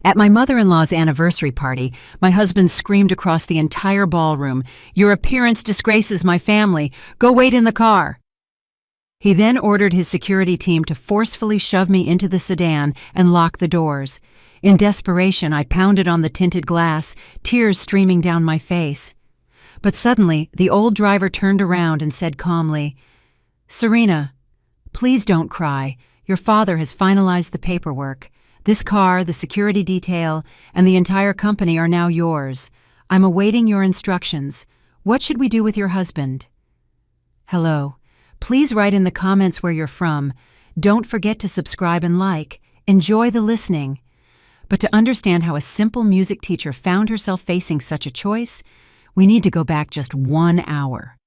At my mother-in-law's anniversary party, my husband screamed across the entire ballroom, "Your appearance disgraces my family. Go wait in the car." He then ordered his security team to forcefully shove me into the sedan and lock the doors. In desperation, I pounded on the tinted glass, tears streaming down my face. But suddenly, the old driver turned around and said calmly, "Serena, please don't cry. Your father has finalized the paperwork. This car, the security detail, and the entire company are now yours. I'm awaiting your instructions. What should we do with your husband?" Hello. Please write in the comments where you're from. Don't forget to subscribe and like. Enjoy the listening. But to understand how a simple music teacher found herself facing such a choice, we need to go back just 1 hour.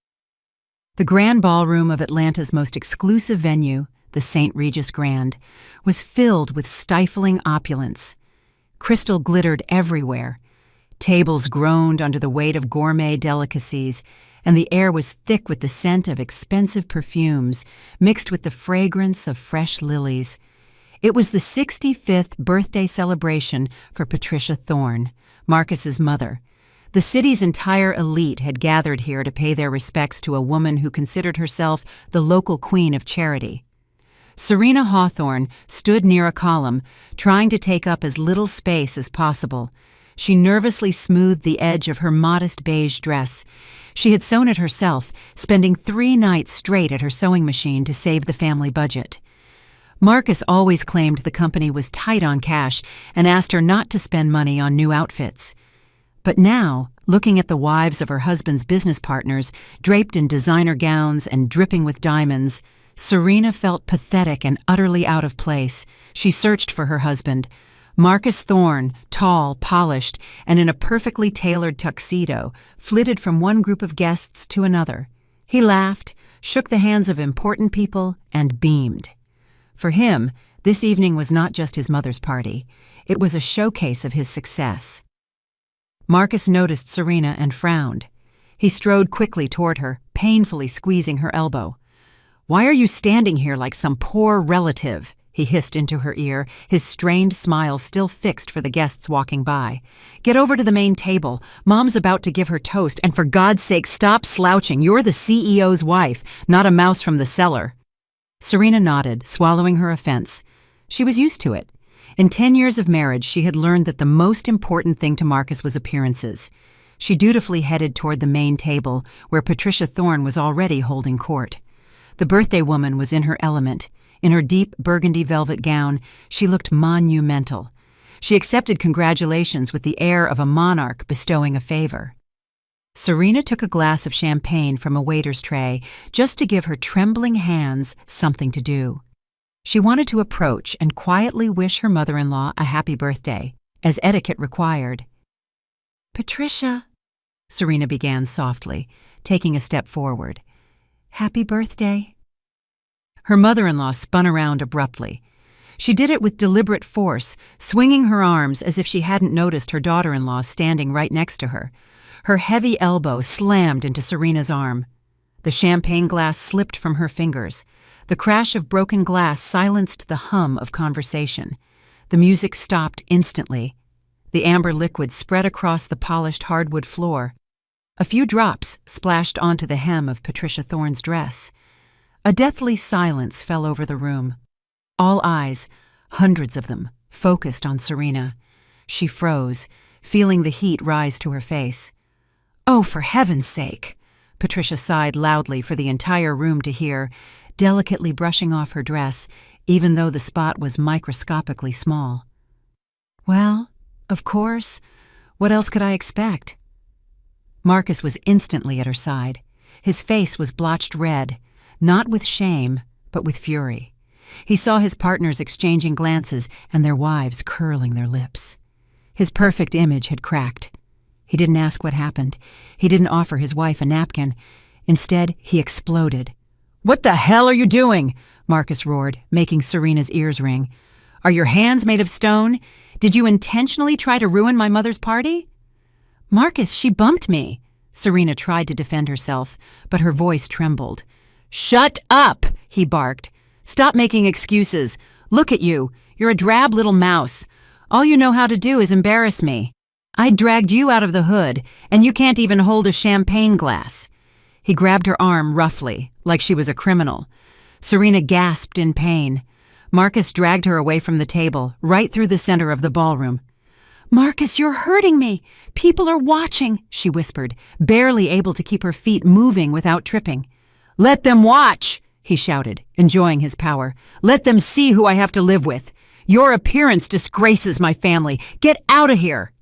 The Grand Ballroom of Atlanta's most exclusive venue, the St. Regis Grand, was filled with stifling opulence. Crystal glittered everywhere. Tables groaned under the weight of gourmet delicacies, and the air was thick with the scent of expensive perfumes, mixed with the fragrance of fresh lilies. It was the 65th birthday celebration for Patricia Thorne, Marcus's mother. The city's entire elite had gathered here to pay their respects to a woman who considered herself the local queen of charity. Serena Hawthorne stood near a column, trying to take up as little space as possible. She nervously smoothed the edge of her modest beige dress. She had sewn it herself, spending 3 nights straight at her sewing machine to save the family budget. Marcus always claimed the company was tight on cash and asked her not to spend money on new outfits. But now, looking at the wives of her husband's business partners, draped in designer gowns and dripping with diamonds, Serena felt pathetic and utterly out of place. She searched for her husband. Marcus Thorne, tall, polished, and in a perfectly tailored tuxedo, flitted from one group of guests to another. He laughed, shook the hands of important people, and beamed. For him, this evening was not just his mother's party. It was a showcase of his success. Marcus noticed Serena and frowned. He strode quickly toward her, painfully squeezing her elbow. "Why are you standing here like some poor relative?" he hissed into her ear, his strained smile still fixed for the guests walking by. "Get over to the main table. Mom's about to give her toast, and for God's sake, stop slouching. You're the CEO's wife, not a mouse from the cellar." Serena nodded, swallowing her offense. She was used to it. In 10 years of marriage, she had learned that the most important thing to Marcus was appearances. She dutifully headed toward the main table, where Patricia Thorne was already holding court. The birthday woman was in her element. In her deep burgundy velvet gown, she looked monumental. She accepted congratulations with the air of a monarch bestowing a favor. Serena took a glass of champagne from a waiter's tray just to give her trembling hands something to do. She wanted to approach and quietly wish her mother-in-law a happy birthday, as etiquette required. "Patricia," Serena began softly, taking a step forward. "Happy birthday." Her mother-in-law spun around abruptly. She did it with deliberate force, swinging her arms as if she hadn't noticed her daughter-in-law standing right next to her. Her heavy elbow slammed into Serena's arm. The champagne glass slipped from her fingers. The crash of broken glass silenced the hum of conversation. The music stopped instantly. The amber liquid spread across the polished hardwood floor. A few drops splashed onto the hem of Patricia Thorne's dress. A deathly silence fell over the room. All eyes, hundreds of them, focused on Serena. She froze, feeling the heat rise to her face. "Oh, for heaven's sake!" Patricia sighed loudly for the entire room to hear, delicately brushing off her dress, even though the spot was microscopically small. "Well, of course. What else could I expect?" Marcus was instantly at her side. His face was blotched red, not with shame, but with fury. He saw his partners exchanging glances and their wives curling their lips. His perfect image had cracked. He didn't ask what happened. He didn't offer his wife a napkin. Instead, he exploded. "What the hell are you doing?" Marcus roared, making Serena's ears ring. "Are your hands made of stone? Did you intentionally try to ruin my mother's party?" "Marcus, she bumped me." Serena tried to defend herself, but her voice trembled. "Shut up!" he barked. "Stop making excuses. Look at you. You're a drab little mouse. All you know how to do is embarrass me. I dragged you out of the hood, and you can't even hold a champagne glass." He grabbed her arm roughly, like she was a criminal. Serena gasped in pain. Marcus dragged her away from the table, right through the center of the ballroom. "Marcus, you're hurting me. People are watching," she whispered, barely able to keep her feet moving without tripping. "Let them watch," he shouted, enjoying his power. "Let them see who I have to live with. Your appearance disgraces my family. Get out of here."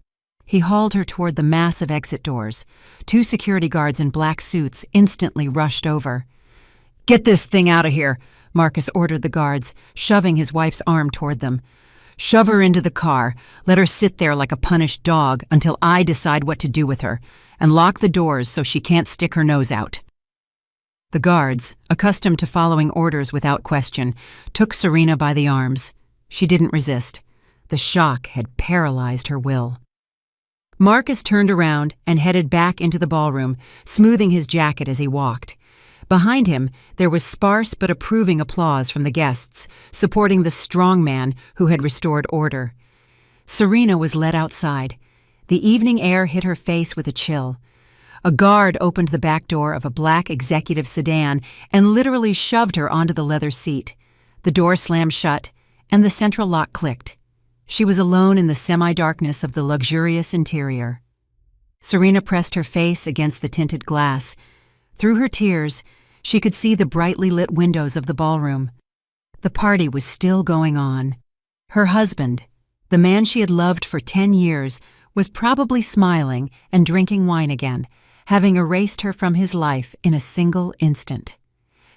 He hauled her toward the massive exit doors. 2 security guards in black suits instantly rushed over. "Get this thing out of here," Marcus ordered the guards, shoving his wife's arm toward them. "Shove her into the car, let her sit there like a punished dog until I decide what to do with her, and lock the doors so she can't stick her nose out." The guards, accustomed to following orders without question, took Serena by the arms. She didn't resist. The shock had paralyzed her will. Marcus turned around and headed back into the ballroom, smoothing his jacket as he walked. Behind him, there was sparse but approving applause from the guests, supporting the strong man who had restored order. Serena was led outside. The evening air hit her face with a chill. A guard opened the back door of a black executive sedan and literally shoved her onto the leather seat. The door slammed shut, and the central lock clicked. She was alone in the semi-darkness of the luxurious interior. Serena pressed her face against the tinted glass. Through her tears, she could see the brightly lit windows of the ballroom. The party was still going on. Her husband, the man she had loved for 10 years, was probably smiling and drinking wine again, having erased her from his life in a single instant.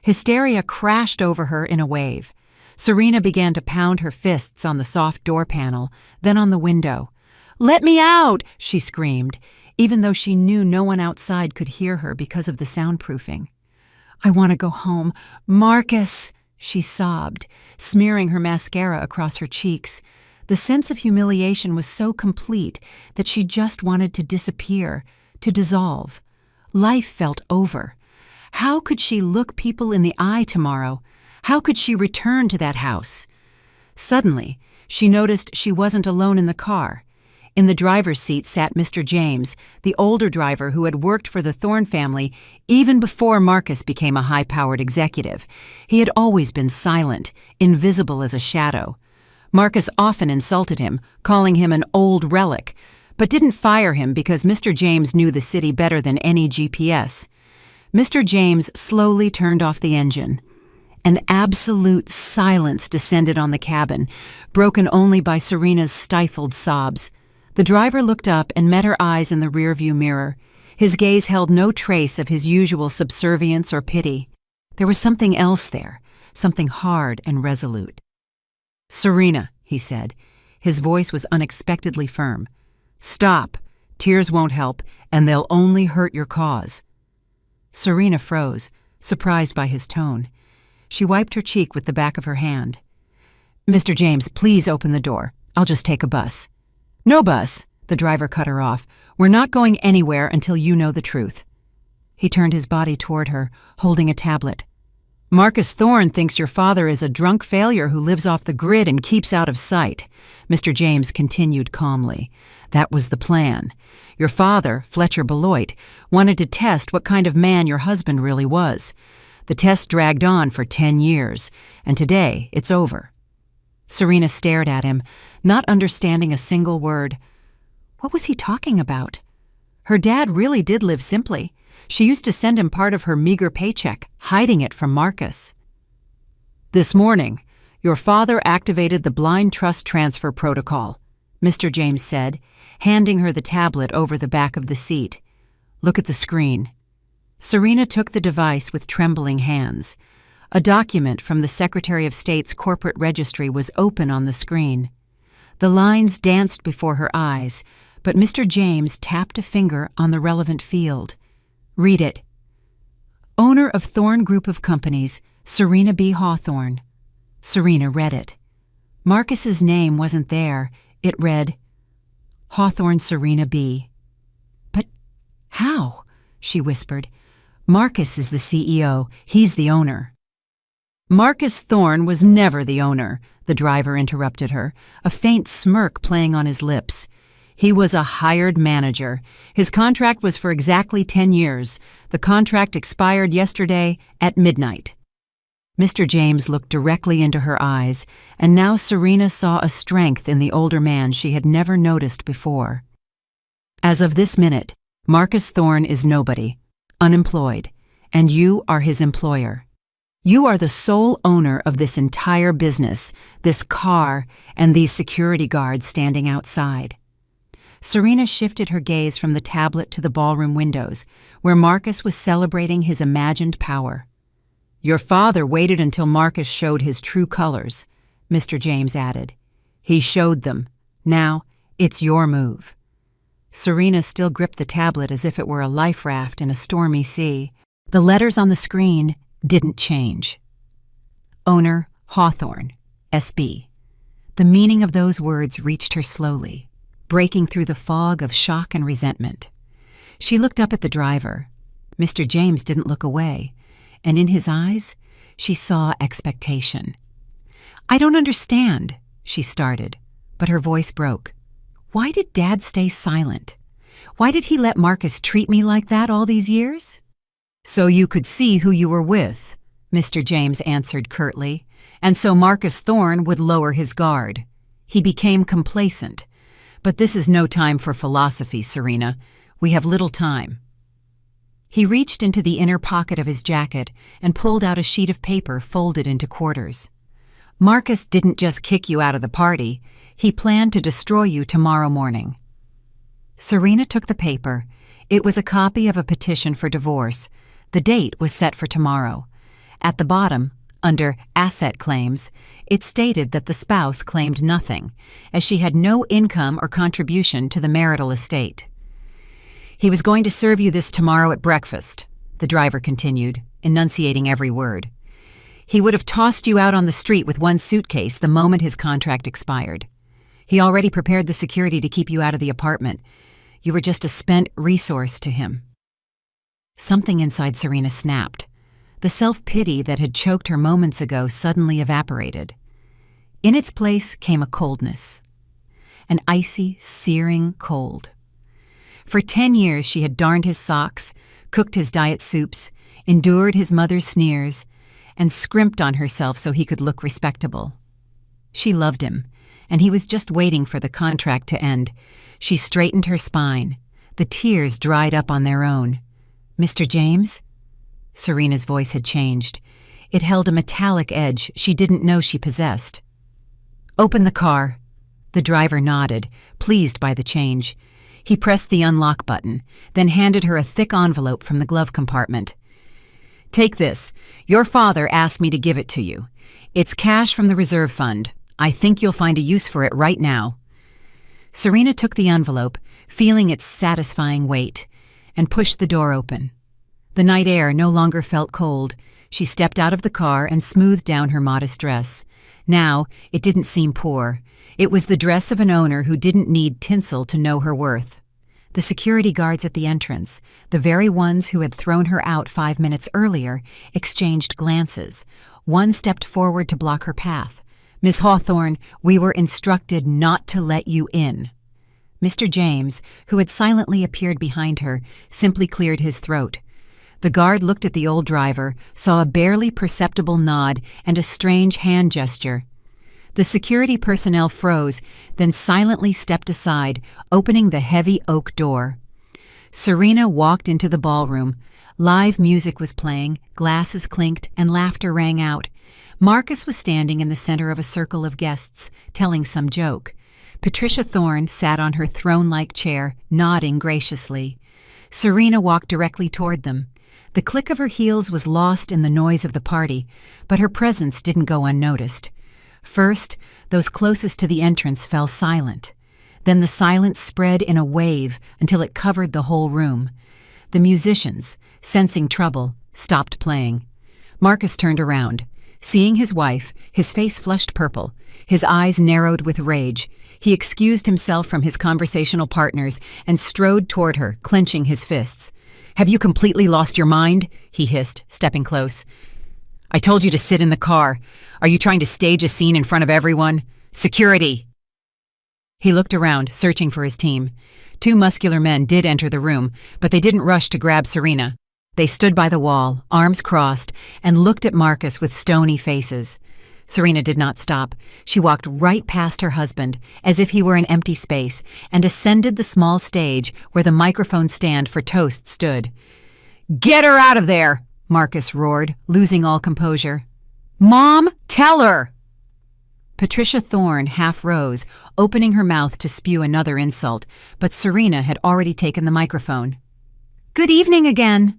Hysteria crashed over her in a wave. Serena began to pound her fists on the soft door panel, then on the window. "Let me out!" she screamed, even though she knew no one outside could hear her because of the soundproofing. "I want to go home. Marcus!" she sobbed, smearing her mascara across her cheeks. The sense of humiliation was so complete that she just wanted to disappear, to dissolve. Life felt over. How could she look people in the eye tomorrow? How could she return to that house? Suddenly, she noticed she wasn't alone in the car. In the driver's seat sat Mr. James, the older driver who had worked for the Thorne family even before Marcus became a high-powered executive. He had always been silent, invisible as a shadow. Marcus often insulted him, calling him an old relic, but didn't fire him because Mr. James knew the city better than any GPS. Mr. James slowly turned off the engine. An absolute silence descended on the cabin, broken only by Serena's stifled sobs. The driver looked up and met her eyes in the rearview mirror. His gaze held no trace of his usual subservience or pity. There was something else there, something hard and resolute. "Serena," he said. His voice was unexpectedly firm. "Stop. Tears won't help, and they'll only hurt your cause." Serena froze, surprised by his tone. She wiped her cheek with the back of her hand. "Mr. James, please open the door. I'll just take a bus." "No bus," the driver cut her off. "We're not going anywhere until you know the truth." He turned his body toward her, holding a tablet. "Marcus Thorne thinks your father is a drunk failure who lives off the grid and keeps out of sight," Mr. James continued calmly. "That was the plan. Your father, Fletcher Beloit, wanted to test what kind of man your husband really was. The test dragged on for 10 years, and today it's over." Serena stared at him, not understanding a single word. What was he talking about? Her dad really did live simply. She used to send him part of her meager paycheck, hiding it from Marcus. "This morning, your father activated the blind trust transfer protocol," Mr. James said, handing her the tablet over the back of the seat. "Look at the screen." Serena took the device with trembling hands. A document from the Secretary of State's corporate registry was open on the screen. The lines danced before her eyes, but Mr. James tapped a finger on the relevant field. "Read it." "Owner of Thorne Group of Companies, Serena B. Hawthorne." Serena read it. Marcus's name wasn't there. It read, Hawthorne Serena B. "But how?" she whispered. "Marcus is the CEO. He's the owner." Marcus Thorne was never the owner, the driver interrupted her, a faint smirk playing on his lips. He was a hired manager. His contract was for exactly 10 years. The contract expired yesterday at midnight. Mr. James looked directly into her eyes, and now Serena saw a strength in the older man she had never noticed before. As of this minute, Marcus Thorne is nobody, unemployed, and you are his employer. You are the sole owner of this entire business, this car, and these security guards standing outside. Serena shifted her gaze from the tablet to the ballroom windows, where Marcus was celebrating his imagined power. Your father waited until Marcus showed his true colors, Mr. James added. He showed them. Now, it's your move. Serena still gripped the tablet as if it were a life raft in a stormy sea. The letters on the screen didn't change. Owner Hawthorne, SB. The meaning of those words reached her slowly, breaking through the fog of shock and resentment. She looked up at the driver. Mr. James didn't look away, and in his eyes, she saw expectation. I don't understand, she started, but her voice broke. Why did Dad stay silent? Why did he let Marcus treat me like that all these years? So you could see who you were with, Mr. James answered curtly, and so Marcus Thorne would lower his guard. He became complacent. But this is no time for philosophy, Serena. We have little time. He reached into the inner pocket of his jacket and pulled out a sheet of paper folded into quarters. Marcus didn't just kick you out of the party. He planned to destroy you tomorrow morning. Serena took the paper. It was a copy of a petition for divorce. The date was set for tomorrow. At the bottom, under asset claims, it stated that the spouse claimed nothing, as she had no income or contribution to the marital estate. He was going to serve you this tomorrow at breakfast, the driver continued, enunciating every word. He would have tossed you out on the street with one suitcase the moment his contract expired. He already prepared the security to keep you out of the apartment. You were just a spent resource to him. Something inside Serena snapped. The self-pity that had choked her moments ago suddenly evaporated. In its place came a coldness. An icy, searing cold. For 10 years she had darned his socks, cooked his diet soups, endured his mother's sneers, and scrimped on herself so he could look respectable. She loved him, and he was just waiting for the contract to end. She straightened her spine. The tears dried up on their own. Mr. James? Serena's voice had changed. It held a metallic edge she didn't know she possessed. Open the car. The driver nodded, pleased by the change. He pressed the unlock button, then handed her a thick envelope from the glove compartment. Take this. Your father asked me to give it to you. It's cash from the reserve fund. I think you'll find a use for it right now. Serena took the envelope, feeling its satisfying weight, and pushed the door open. The night air no longer felt cold. She stepped out of the car and smoothed down her modest dress. Now, it didn't seem poor. It was the dress of an owner who didn't need tinsel to know her worth. The security guards at the entrance, the very ones who had thrown her out 5 minutes earlier, exchanged glances. One stepped forward to block her path. Miss Hawthorne, we were instructed not to let you in. Mr. James, who had silently appeared behind her, simply cleared his throat. The guard looked at the old driver, saw a barely perceptible nod and a strange hand gesture. The security personnel froze, then silently stepped aside, opening the heavy oak door. Serena walked into the ballroom. Live music was playing, glasses clinked, and laughter rang out. Marcus was standing in the center of a circle of guests, telling some joke. Patricia Thorne sat on her throne-like chair, nodding graciously. Serena walked directly toward them. The click of her heels was lost in the noise of the party, but her presence didn't go unnoticed. First, those closest to the entrance fell silent. Then the silence spread in a wave until it covered the whole room. The musicians, sensing trouble, stopped playing. Marcus turned around. Seeing his wife, his face flushed purple, his eyes narrowed with rage. He excused himself from his conversational partners and strode toward her, clenching his fists. "Have you completely lost your mind?" he hissed, stepping close. I told you to sit in the car. Are you trying to stage a scene in front of everyone? Security!" He looked around, searching for his team. 2 muscular men did enter the room, but they didn't rush to grab Serena. They stood by the wall, arms crossed, and looked at Marcus with stony faces. Serena did not stop. She walked right past her husband, as if he were an empty space, and ascended the small stage where the microphone stand for toast stood. "Get her out of there!" Marcus roared, losing all composure. "Mom, tell her!" Patricia Thorne half rose, opening her mouth to spew another insult, but Serena had already taken the microphone. "Good evening again."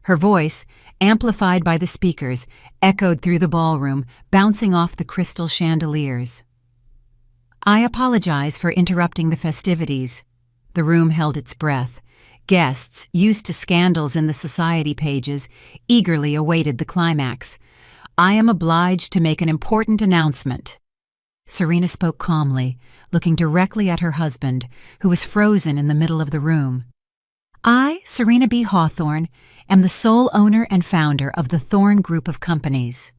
Her voice, amplified by the speakers, echoed through the ballroom, bouncing off the crystal chandeliers. "I apologize for interrupting the festivities." The room held its breath. Guests, used to scandals in the society pages, eagerly awaited the climax. "I am obliged to make an important announcement." Serena spoke calmly, looking directly at her husband, who was frozen in the middle of the room. "I, Serena B. Hawthorne, am the sole owner and founder of the Thorne Group of Companies."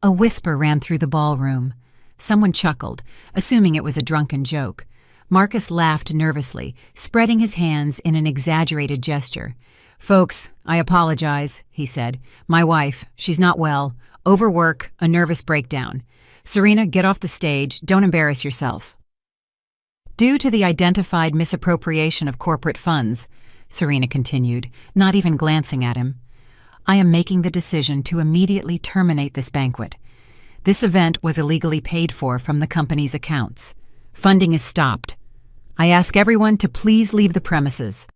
A whisper ran through the ballroom. Someone chuckled, assuming it was a drunken joke. Marcus laughed nervously, spreading his hands in an exaggerated gesture. "Folks, I apologize," he said. "My wife, she's not well. Overwork, a nervous breakdown. Serena, get off the stage. Don't embarrass yourself." "Due to the identified misappropriation of corporate funds," Serena continued, not even glancing at him, "I am making the decision to immediately terminate this banquet. This event was illegally paid for from the company's accounts. Funding is stopped. I ask everyone to please leave the premises."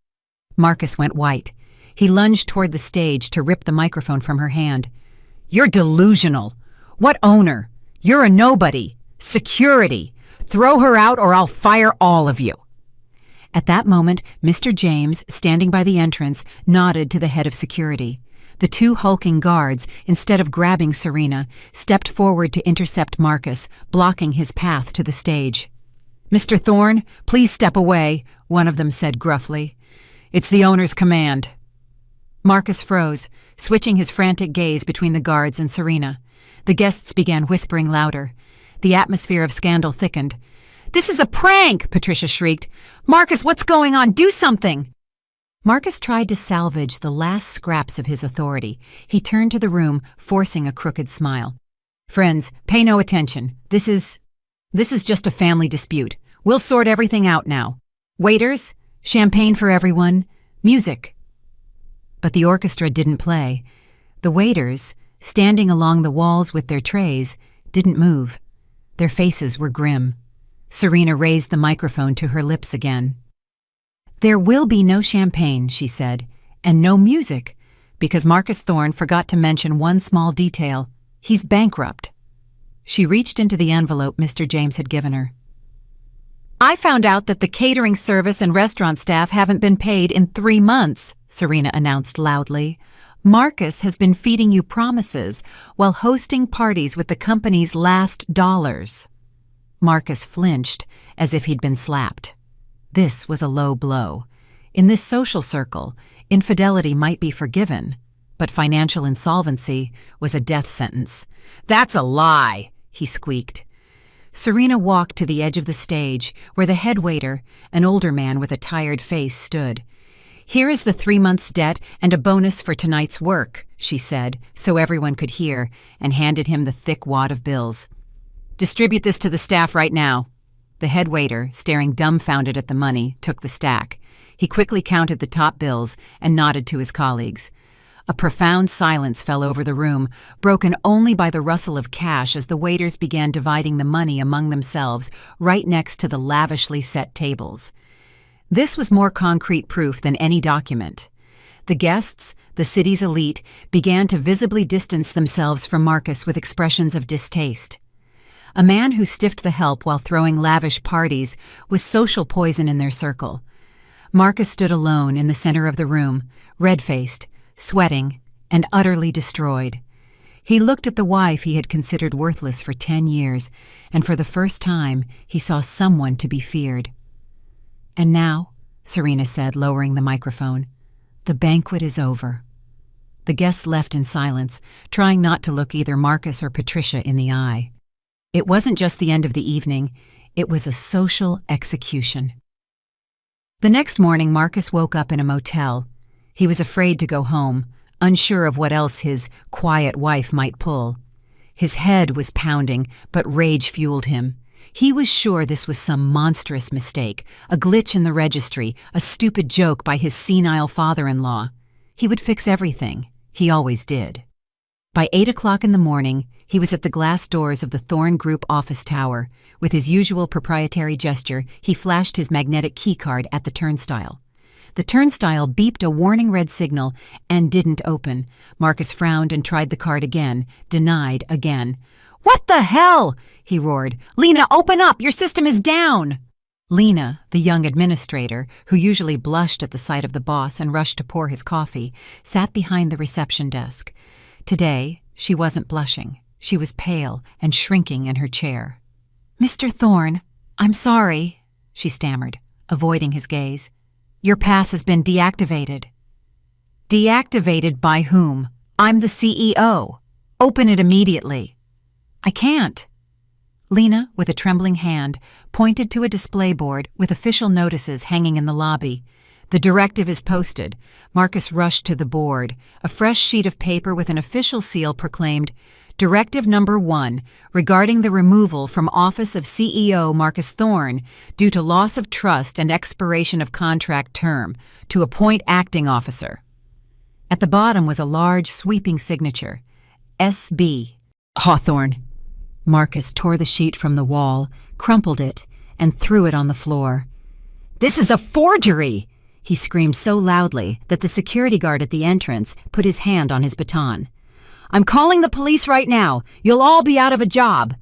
Marcus went white. He lunged toward the stage to rip the microphone from her hand. "You're delusional. What owner? You're a nobody. Security. Throw her out or I'll fire all of you." At that moment, Mr. James, standing by the entrance, nodded to the head of security. The 2 hulking guards, instead of grabbing Serena, stepped forward to intercept Marcus, blocking his path to the stage. "Mr. Thorne, please step away," one of them said gruffly. "It's the owner's command." Marcus froze, switching his frantic gaze between the guards and Serena. The guests began whispering louder. The atmosphere of scandal thickened. "This is a prank!" Patricia shrieked. "Marcus, what's going on? Do something!" Marcus tried to salvage the last scraps of his authority. He turned to the room, forcing a crooked smile. "Friends, pay no attention. This is just a family dispute. We'll sort everything out now. Waiters, champagne for everyone, music." But the orchestra didn't play. The waiters, standing along the walls with their trays, didn't move. Their faces were grim. Serena raised the microphone to her lips again. "There will be no champagne," she said, "and no music, because Marcus Thorne forgot to mention one small detail. He's bankrupt." She reached into the envelope Mr. James had given her. "I found out that the catering service and restaurant staff haven't been paid in 3 months," Serena announced loudly. "Marcus has been feeding you promises while hosting parties with the company's last dollars." Marcus flinched, as if he'd been slapped. This was a low blow. In this social circle, infidelity might be forgiven, but financial insolvency was a death sentence. "That's a lie," he squeaked. Serena walked to the edge of the stage, where the head waiter, an older man with a tired face, stood. "Here is the 3 months' debt and a bonus for tonight's work," she said, so everyone could hear, and handed him the thick wad of bills. "Distribute this to the staff right now." The head waiter, staring dumbfounded at the money, took the stack. He quickly counted the top bills and nodded to his colleagues. A profound silence fell over the room, broken only by the rustle of cash as the waiters began dividing the money among themselves right next to the lavishly set tables. This was more concrete proof than any document. The guests, the city's elite, began to visibly distance themselves from Marcus with expressions of distaste. A man who stiffed the help while throwing lavish parties was social poison in their circle. Marcus stood alone in the center of the room, red-faced, sweating, and utterly destroyed. He looked at the wife he had considered worthless for 10 years, and for the first time he saw someone to be feared. "And now," Serena said, lowering the microphone, "the banquet is over." The guests left in silence, trying not to look either Marcus or Patricia in the eye. It wasn't just the end of the evening, it was a social execution. The next morning, Marcus woke up in a motel. He was afraid to go home, unsure of what else his quiet wife might pull. His head was pounding, but rage fueled him. He was sure this was some monstrous mistake, a glitch in the registry, a stupid joke by his senile father-in-law. He would fix everything. He always did. By 8 o'clock in the morning, he was at the glass doors of the Thorne Group office tower. With his usual proprietary gesture, he flashed his magnetic keycard at the turnstile. The turnstile beeped a warning red signal and didn't open. Marcus frowned and tried the card again, denied again. "What the hell?" he roared. "Lena, open up! Your system is down!" Lena, the young administrator, who usually blushed at the sight of the boss and rushed to pour his coffee, sat behind the reception desk. Today, she wasn't blushing. She was pale and shrinking in her chair. "Mr. Thorne, I'm sorry," she stammered, avoiding his gaze. "Your pass has been deactivated." "Deactivated by whom? I'm the CEO. Open it immediately." "I can't." Lena, with a trembling hand, pointed to a display board with official notices hanging in the lobby. "The directive is posted." Marcus rushed to the board. A fresh sheet of paper with an official seal proclaimed, "Directive number 1, regarding the removal from office of CEO Marcus Thorne due to loss of trust and expiration of contract term, to appoint acting officer." At the bottom was a large, sweeping signature, S.B. Hawthorne. Marcus tore the sheet from the wall, crumpled it, and threw it on the floor. "This is a forgery!" he screamed so loudly that the security guard at the entrance put his hand on his baton. "I'm calling the police right now. You'll all be out of a job."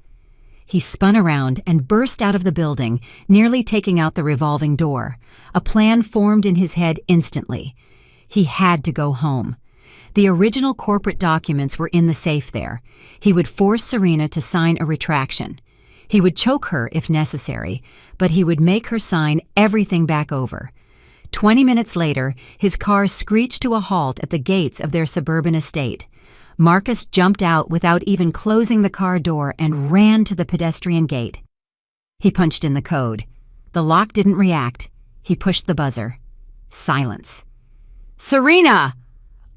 He spun around and burst out of the building, nearly taking out the revolving door. A plan formed in his head instantly. He had to go home. The original corporate documents were in the safe there. He would force Serena to sign a retraction. He would choke her if necessary, but he would make her sign everything back over. 20 minutes later, his car screeched to a halt at the gates of their suburban estate. Marcus jumped out without even closing the car door and ran to the pedestrian gate. He punched in the code. The lock didn't react. He pushed the buzzer. Silence. "Serena!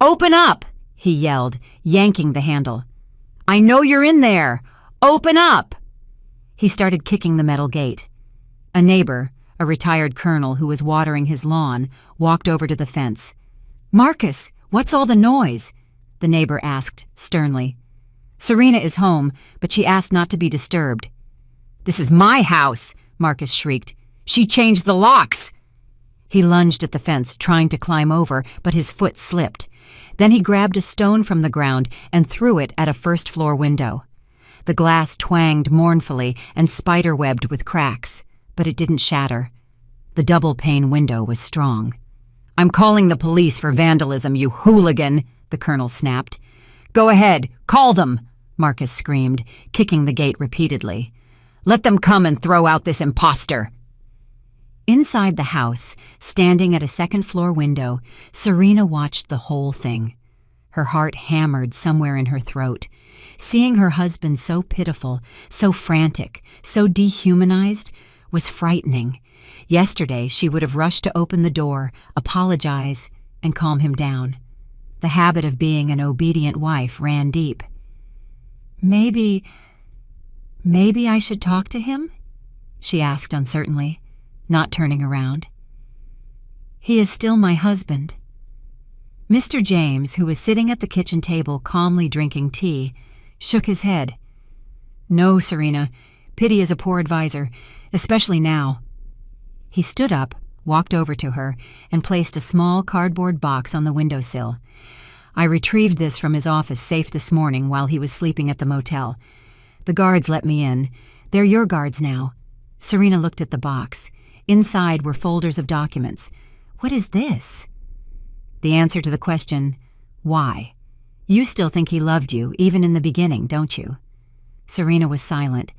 Open up!" he yelled, yanking the handle. "I know you're in there! Open up!" He started kicking the metal gate. A neighbor, a retired colonel who was watering his lawn, walked over to the fence. "Marcus, what's all the noise?" the neighbor asked sternly. "Serena is home, but she asked not to be disturbed." "This is my house!" Marcus shrieked. "She changed the locks!" He lunged at the fence, trying to climb over, but his foot slipped. Then he grabbed a stone from the ground and threw it at a first-floor window. The glass twanged mournfully and spider-webbed with cracks, but it didn't shatter. The double-pane window was strong. "I'm calling the police for vandalism, you hooligan!" the colonel snapped. "Go ahead, call them!" Marcus screamed, kicking the gate repeatedly. "Let them come and throw out this imposter!" Inside the house, standing at a second-floor window, Serena watched the whole thing. Her heart hammered somewhere in her throat. Seeing her husband so pitiful, so frantic, so dehumanized, was frightening. Yesterday, she would have rushed to open the door, apologize, and calm him down. The habit of being an obedient wife ran deep. Maybe I should talk to him?" she asked uncertainly, not turning around. "He is still my husband." Mr. James, who was sitting at the kitchen table calmly drinking tea, shook his head. "No, Serena, pity is a poor advisor, especially now." He stood up, walked over to her, and placed a small cardboard box on the windowsill. "I retrieved this from his office safe this morning while he was sleeping at the motel. The guards let me in. They're your guards now." Serena looked at the box. Inside were folders of documents. "What is this?" The answer to the question, why? "You still think he loved you, even in the beginning, don't you?" Serena was silent.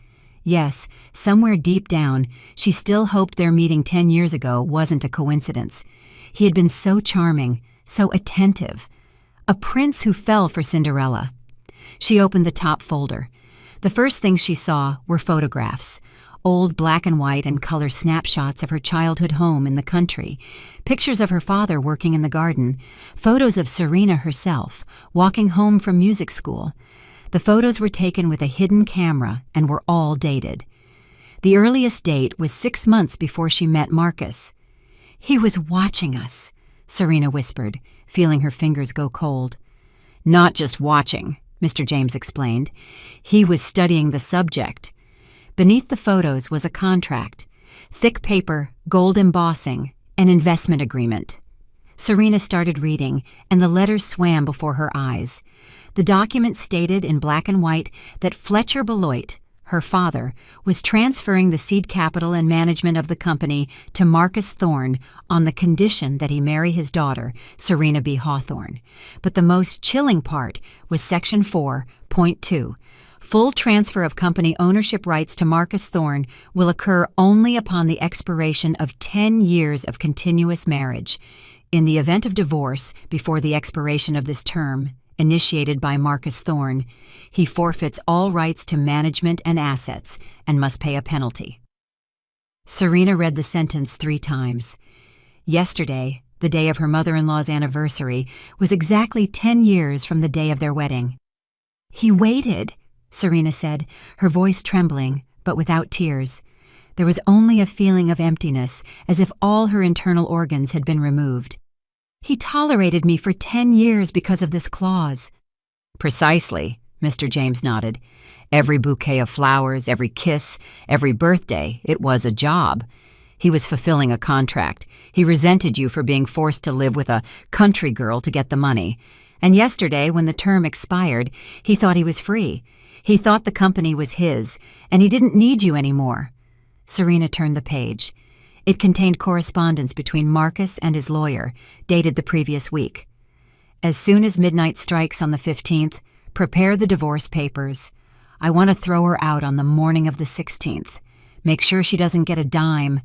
Yes, somewhere deep down, she still hoped their meeting 10 years ago wasn't a coincidence. He had been so charming, so attentive. A prince who fell for Cinderella. She opened the top folder. The first things she saw were photographs, old black and white and color snapshots of her childhood home in the country, pictures of her father working in the garden, photos of Serena herself, walking home from music school. The photos were taken with a hidden camera and were all dated. The earliest date was 6 months before she met Marcus. "He was watching us," Serena whispered, feeling her fingers go cold. "Not just watching," Mr. James explained. "He was studying the subject." Beneath the photos was a contract, thick paper, gold embossing, an investment agreement. Serena started reading, and the letters swam before her eyes. The document stated in black and white that Fletcher Beloit, her father, was transferring the seed capital and management of the company to Marcus Thorne on the condition that he marry his daughter, Serena B. Hawthorne. But the most chilling part was Section 4.2. Full transfer of company ownership rights to Marcus Thorne will occur only upon the expiration of 10 years of continuous marriage. In the event of divorce before the expiration of this term, initiated by Marcus Thorne, he forfeits all rights to management and assets and must pay a penalty. Serena read the sentence 3 times. Yesterday, the day of her mother-in-law's anniversary, was exactly 10 years from the day of their wedding. "He waited," Serena said, her voice trembling, but without tears. There was only a feeling of emptiness, as if all her internal organs had been removed. "He tolerated me for 10 years because of this clause." "Precisely," Mr. James nodded. "Every bouquet of flowers, every kiss, every birthday, it was a job. He was fulfilling a contract. He resented you for being forced to live with a country girl to get the money. And yesterday, when the term expired, he thought he was free. He thought the company was his, and he didn't need you anymore." Serena turned the page. It contained correspondence between Marcus and his lawyer, dated the previous week. "As soon as midnight strikes on the 15th, prepare the divorce papers. I want to throw her out on the morning of the 16th. Make sure she doesn't get a dime.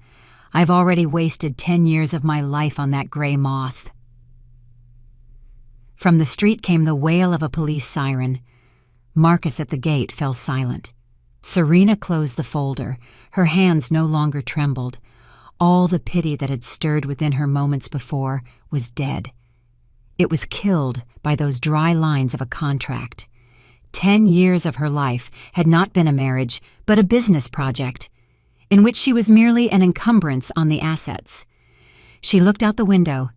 I've already wasted 10 years of my life on that gray moth." From the street came the wail of a police siren. Marcus at the gate fell silent. Serena closed the folder. Her hands no longer trembled. All the pity that had stirred within her moments before was dead. It was killed by those dry lines of a contract. 10 years of her life had not been a marriage, but a business project, in which she was merely an encumbrance on the assets. She looked out the window.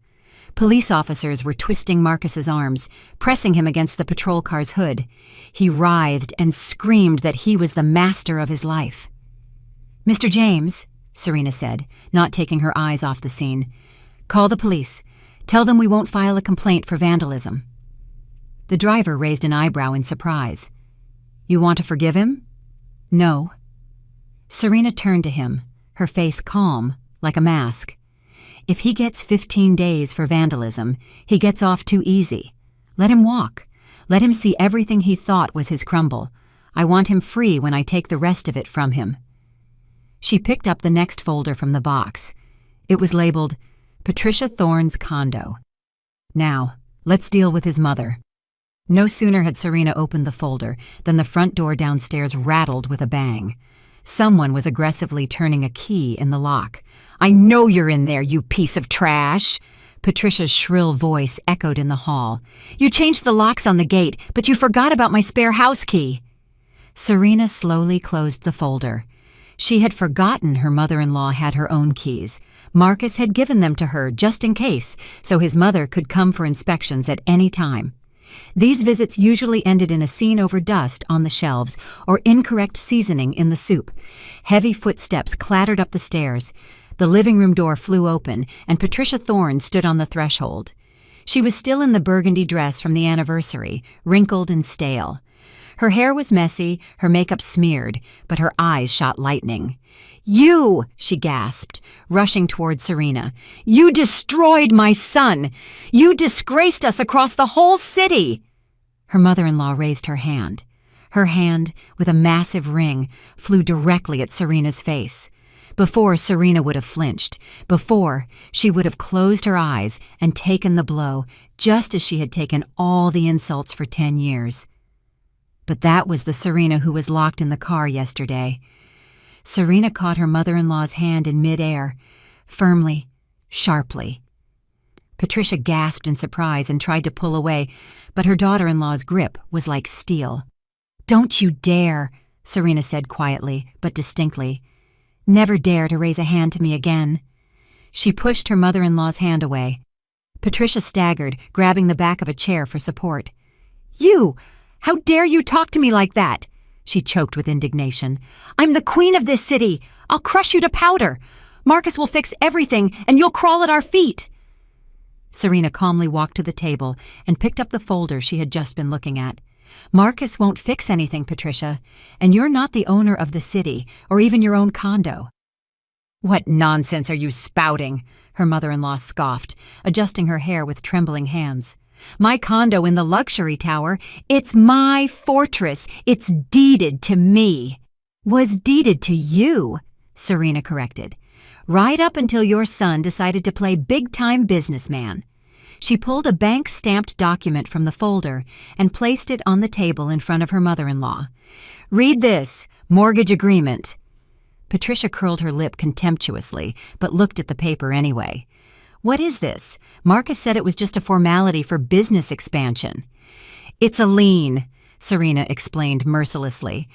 Police officers were twisting Marcus's arms, pressing him against the patrol car's hood. He writhed and screamed that he was the master of his life. "Mr. James," Serena said, not taking her eyes off the scene, "call the police. Tell them we won't file a complaint for vandalism." The driver raised an eyebrow in surprise. "You want to forgive him?" "No." Serena turned to him, her face calm, like a mask. "If he gets 15 days for vandalism, he gets off too easy. Let him walk. Let him see everything he thought was his crumble. I want him free when I take the rest of it from him." She picked up the next folder from the box. It was labeled, "Patricia Thorne's Condo." "Now, let's deal with his mother." No sooner had Serena opened the folder than the front door downstairs rattled with a bang. Someone was aggressively turning a key in the lock. "I know you're in there, you piece of trash!" Patricia's shrill voice echoed in the hall. "You changed the locks on the gate, but you forgot about my spare house key." Serena slowly closed the folder. She had forgotten her mother-in-law had her own keys. Marcus had given them to her just in case, so his mother could come for inspections at any time. These visits usually ended in a scene over dust on the shelves or incorrect seasoning in the soup. Heavy footsteps clattered up the stairs. The living room door flew open, and Patricia Thorne stood on the threshold. She was still in the burgundy dress from the anniversary, wrinkled and stale. Her hair was messy, her makeup smeared, but her eyes shot lightning. "You!" she gasped, rushing toward Serena. "You destroyed my son! You disgraced us across the whole city!" Her mother-in-law raised her hand. Her hand, with a massive ring, flew directly at Serena's face. Before, Serena would have flinched. Before, she would have closed her eyes and taken the blow, just as she had taken all the insults for 10 years. But that was the Serena who was locked in the car yesterday. Serena caught her mother-in-law's hand in midair, firmly, sharply. Patricia gasped in surprise and tried to pull away, but her daughter-in-law's grip was like steel. "Don't you dare," Serena said quietly but distinctly. "Never dare to raise a hand to me again." She pushed her mother-in-law's hand away. Patricia staggered, grabbing the back of a chair for support. "You! How dare you talk to me like that?" She choked with indignation. "I'm the queen of this city. I'll crush you to powder. Marcus will fix everything, and you'll crawl at our feet." Serena calmly walked to the table and picked up the folder she had just been looking at. "Marcus won't fix anything, Patricia, and you're not the owner of the city or even your own condo." "What nonsense are you spouting?" her mother-in-law scoffed, adjusting her hair with trembling hands. "My condo in the luxury tower, it's my fortress. It's deeded to me." "Was deeded to you," Serena corrected. "Right up until your son decided to play big-time businessman." She pulled a bank-stamped document from the folder and placed it on the table in front of her mother-in-law. "Read this, mortgage agreement." Patricia curled her lip contemptuously, but looked at the paper anyway. "What is this? Marcus said it was just a formality for business expansion." "It's a lien," Serena explained mercilessly.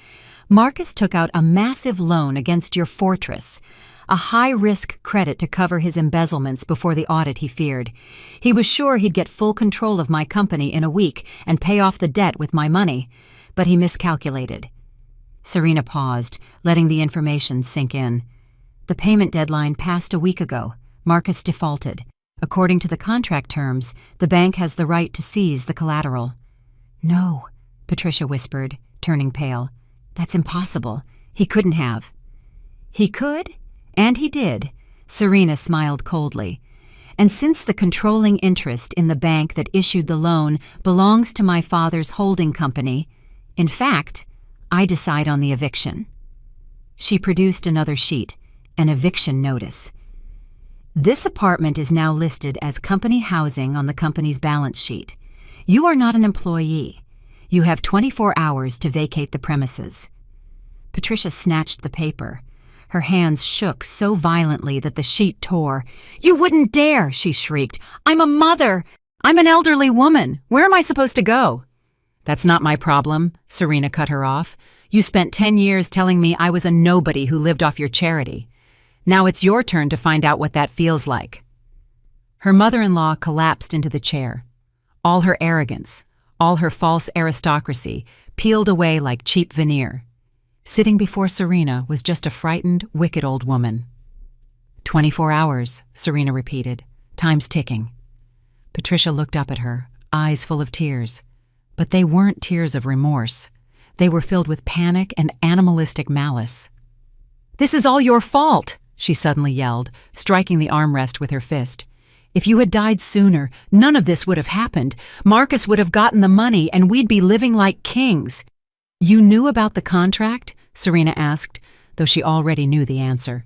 "Marcus took out a massive loan against your fortress, a high-risk credit to cover his embezzlements before the audit he feared. He was sure he'd get full control of my company in a week and pay off the debt with my money, but he miscalculated." Serena paused, letting the information sink in. "The payment deadline passed a week ago. Marcus defaulted. According to the contract terms, the bank has the right to seize the collateral." "No," Patricia whispered, turning pale. "That's impossible. He couldn't have." "He could, and he did," Serena smiled coldly. "And since the controlling interest in the bank that issued the loan belongs to my father's holding company, in fact, I decide on the eviction." She produced another sheet, an eviction notice. "This apartment is now listed as company housing on the company's balance sheet. You are not an employee. You have 24 hours to vacate the premises." Patricia snatched the paper. Her hands shook so violently that the sheet tore. "You wouldn't dare!" she shrieked. "I'm a mother! I'm an elderly woman. Where am I supposed to go?" "That's not my problem," Serena cut her off. "You spent 10 years telling me I was a nobody who lived off your charity. Now it's your turn to find out what that feels like." Her mother-in-law collapsed into the chair. All her arrogance, all her false aristocracy, peeled away like cheap veneer. Sitting before Serena was just a frightened, wicked old woman. 24 hours, Serena repeated. Time's ticking. Patricia looked up at her, eyes full of tears. But they weren't tears of remorse. They were filled with panic and animalistic malice. "This is all your fault," she suddenly yelled, striking the armrest with her fist. "If you had died sooner, none of this would have happened. Marcus would have gotten the money and we'd be living like kings." "You knew about the contract?" Serena asked, though she already knew the answer.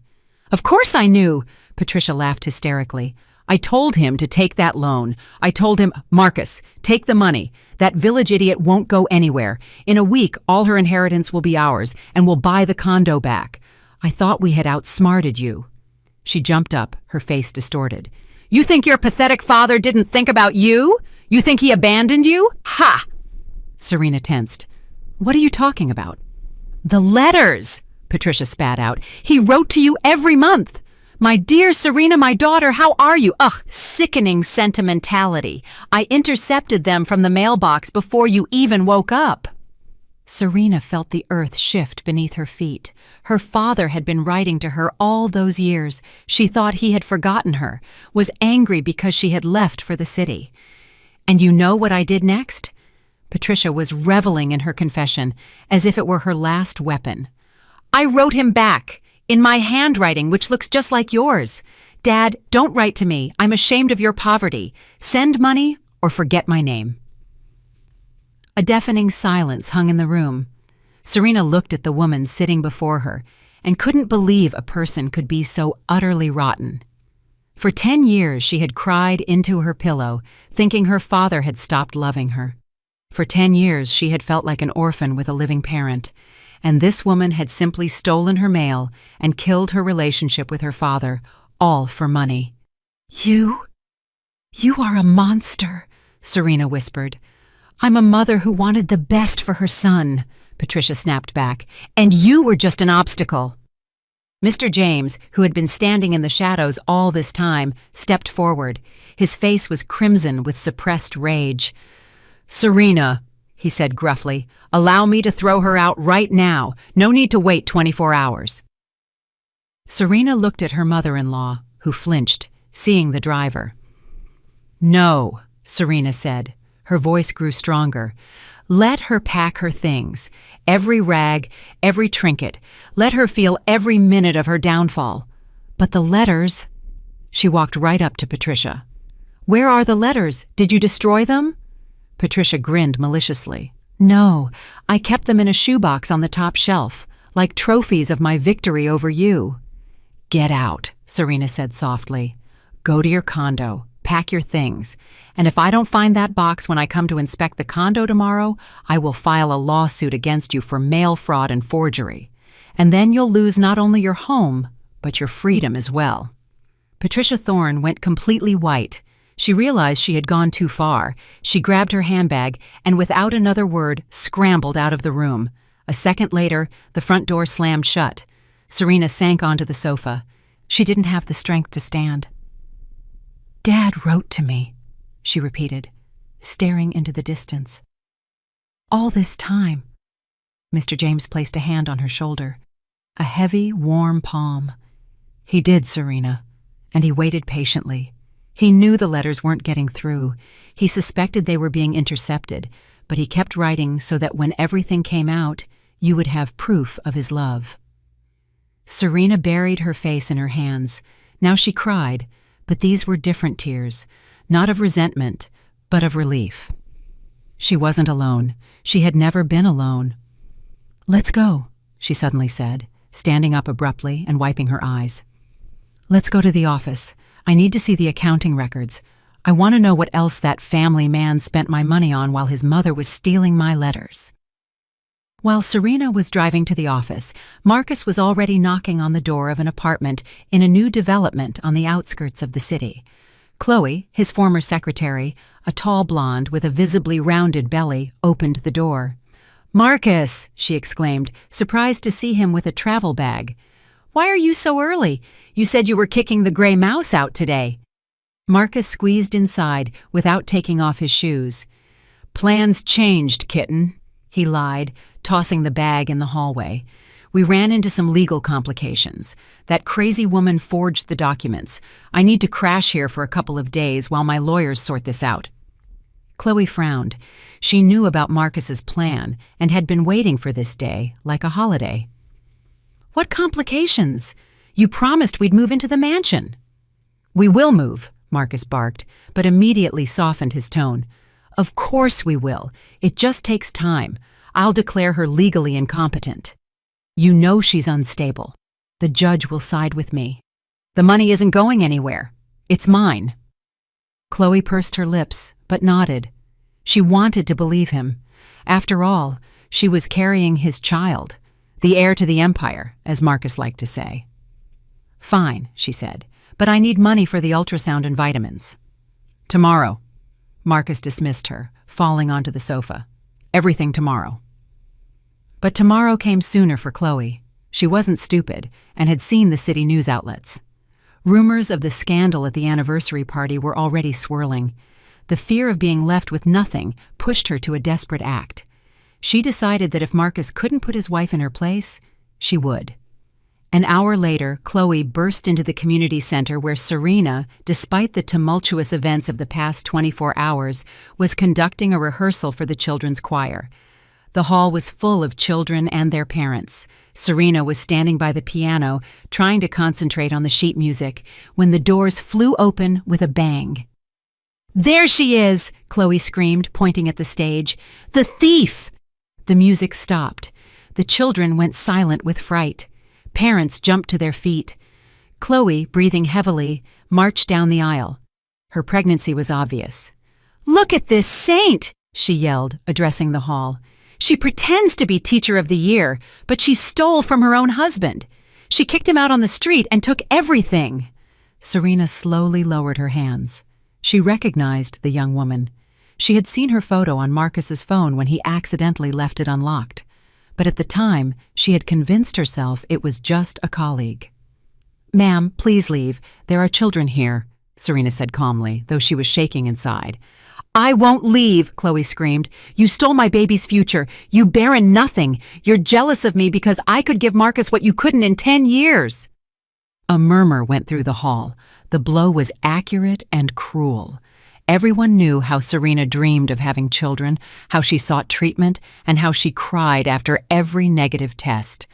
"Of course I knew," Patricia laughed hysterically. "I told him to take that loan. I told him, 'Marcus, take the money. That village idiot won't go anywhere. In a week, all her inheritance will be ours, and we'll buy the condo back. I thought we had outsmarted you." She jumped up, her face distorted. "You think your pathetic father didn't think about you? You think he abandoned you? Ha!" Serena tensed. "What are you talking about?" "The letters," Patricia spat out. "He wrote to you every month. 'My dear Serena, my daughter, how are you?' Ugh, sickening sentimentality. I intercepted them from the mailbox before you even woke up." Serena felt the earth shift beneath her feet. Her father had been writing to her all those years. She thought he had forgotten her, was angry because she had left for the city. "And you know what I did next?" Patricia was reveling in her confession, as if it were her last weapon. "I wrote him back, in my handwriting, which looks just like yours. 'Dad, don't write to me. I'm ashamed of your poverty. Send money or forget my name.'" A deafening silence hung in the room. Serena looked at the woman sitting before her, and couldn't believe a person could be so utterly rotten. For 10 years she had cried into her pillow, thinking her father had stopped loving her. For 10 years she had felt like an orphan with a living parent, and this woman had simply stolen her mail and killed her relationship with her father, all for money. You are a monster," Serena whispered. "I'm a mother who wanted the best for her son," Patricia snapped back, "and you were just an obstacle." Mr. James, who had been standing in the shadows all this time, stepped forward. His face was crimson with suppressed rage. "Serena," he said gruffly, "allow me to throw her out right now. No need to wait 24 hours. Serena looked at her mother-in-law, who flinched, seeing the driver. "No," Serena said. Her voice grew stronger. "Let her pack her things. Every rag, every trinket. Let her feel every minute of her downfall. But the letters—" She walked right up to Patricia. "Where are the letters? Did you destroy them?" Patricia grinned maliciously. "No, I kept them in a shoebox on the top shelf, like trophies of my victory over you." "Get out," Serena said softly. "Go to your condo, pack your things, and if I don't find that box when I come to inspect the condo tomorrow, I will file a lawsuit against you for mail fraud and forgery. And then you'll lose not only your home, but your freedom as well." Patricia Thorne went completely white. She realized she had gone too far. She grabbed her handbag and, without another word, scrambled out of the room. A second later, the front door slammed shut. Serena sank onto the sofa. She didn't have the strength to stand. "Dad wrote to me," she repeated, staring into the distance. "All this time." Mr. James placed a hand on her shoulder. A heavy, warm palm. "He did, Serena," and he waited patiently. He knew the letters weren't getting through. He suspected they were being intercepted, but he kept writing so that when everything came out, you would have proof of his love. Serena buried her face in her hands. Now she cried, but these were different tears, not of resentment, but of relief. She wasn't alone. She had never been alone. "Let's go," she suddenly said, standing up abruptly and wiping her eyes. "Let's go to the office. I need to see the accounting records. I want to know what else that family man spent my money on while his mother was stealing my letters." While Serena was driving to the office, Marcus was already knocking on the door of an apartment in a new development on the outskirts of the city. Chloe, his former secretary, a tall blonde with a visibly rounded belly, opened the door. "Marcus!" she exclaimed, surprised to see him with a travel bag. "Why are you so early? You said you were kicking the gray mouse out today." Marcus squeezed inside without taking off his shoes. "Plans changed, kitten," he lied, tossing the bag in the hallway. "We ran into some legal complications. That crazy woman forged the documents. I need to crash here for a couple of days while my lawyers sort this out." Chloe frowned. She knew about Marcus's plan and had been waiting for this day like a holiday. "What complications? You promised we'd move into the mansion." "We will move," Marcus barked, but immediately softened his tone. "Of course we will. It just takes time. I'll declare her legally incompetent. You know she's unstable. The judge will side with me. The money isn't going anywhere. It's mine." Chloe pursed her lips, but nodded. She wanted to believe him. After all, she was carrying his child, the heir to the empire, as Marcus liked to say. "Fine," she said, "but I need money for the ultrasound and vitamins." "Tomorrow." Marcus dismissed her, falling onto the sofa. "Everything tomorrow." But tomorrow came sooner for Chloe. She wasn't stupid and had seen the city news outlets. Rumors of the scandal at the anniversary party were already swirling. The fear of being left with nothing pushed her to a desperate act. She decided that if Marcus couldn't put his wife in her place, she would. An hour later, Chloe burst into the community center where Serena, despite the tumultuous events of the past 24 hours, was conducting a rehearsal for the children's choir. The hall was full of children and their parents. Serena was standing by the piano, trying to concentrate on the sheet music, when the doors flew open with a bang. "There she is!" Chloe screamed, pointing at the stage. "The thief!" The music stopped. The children went silent with fright. Parents jumped to their feet. Chloe, breathing heavily, marched down the aisle. Her pregnancy was obvious. "Look at this saint!" she yelled, addressing the hall. "She pretends to be Teacher of the Year, but she stole from her own husband. She kicked him out on the street and took everything." Serena slowly lowered her hands. She recognized the young woman. She had seen her photo on Marcus's phone when he accidentally left it unlocked. But at the time, she had convinced herself it was just a colleague. "Ma'am, please leave. There are children here," Serena said calmly, though she was shaking inside. "I won't leave," Chloe screamed. "You stole my baby's future. You barren nothing. You're jealous of me because I could give Marcus what you couldn't in 10 years. A murmur went through the hall. The blow was accurate and cruel. Everyone knew how Serena dreamed of having children, how she sought treatment, and how she cried after every negative test.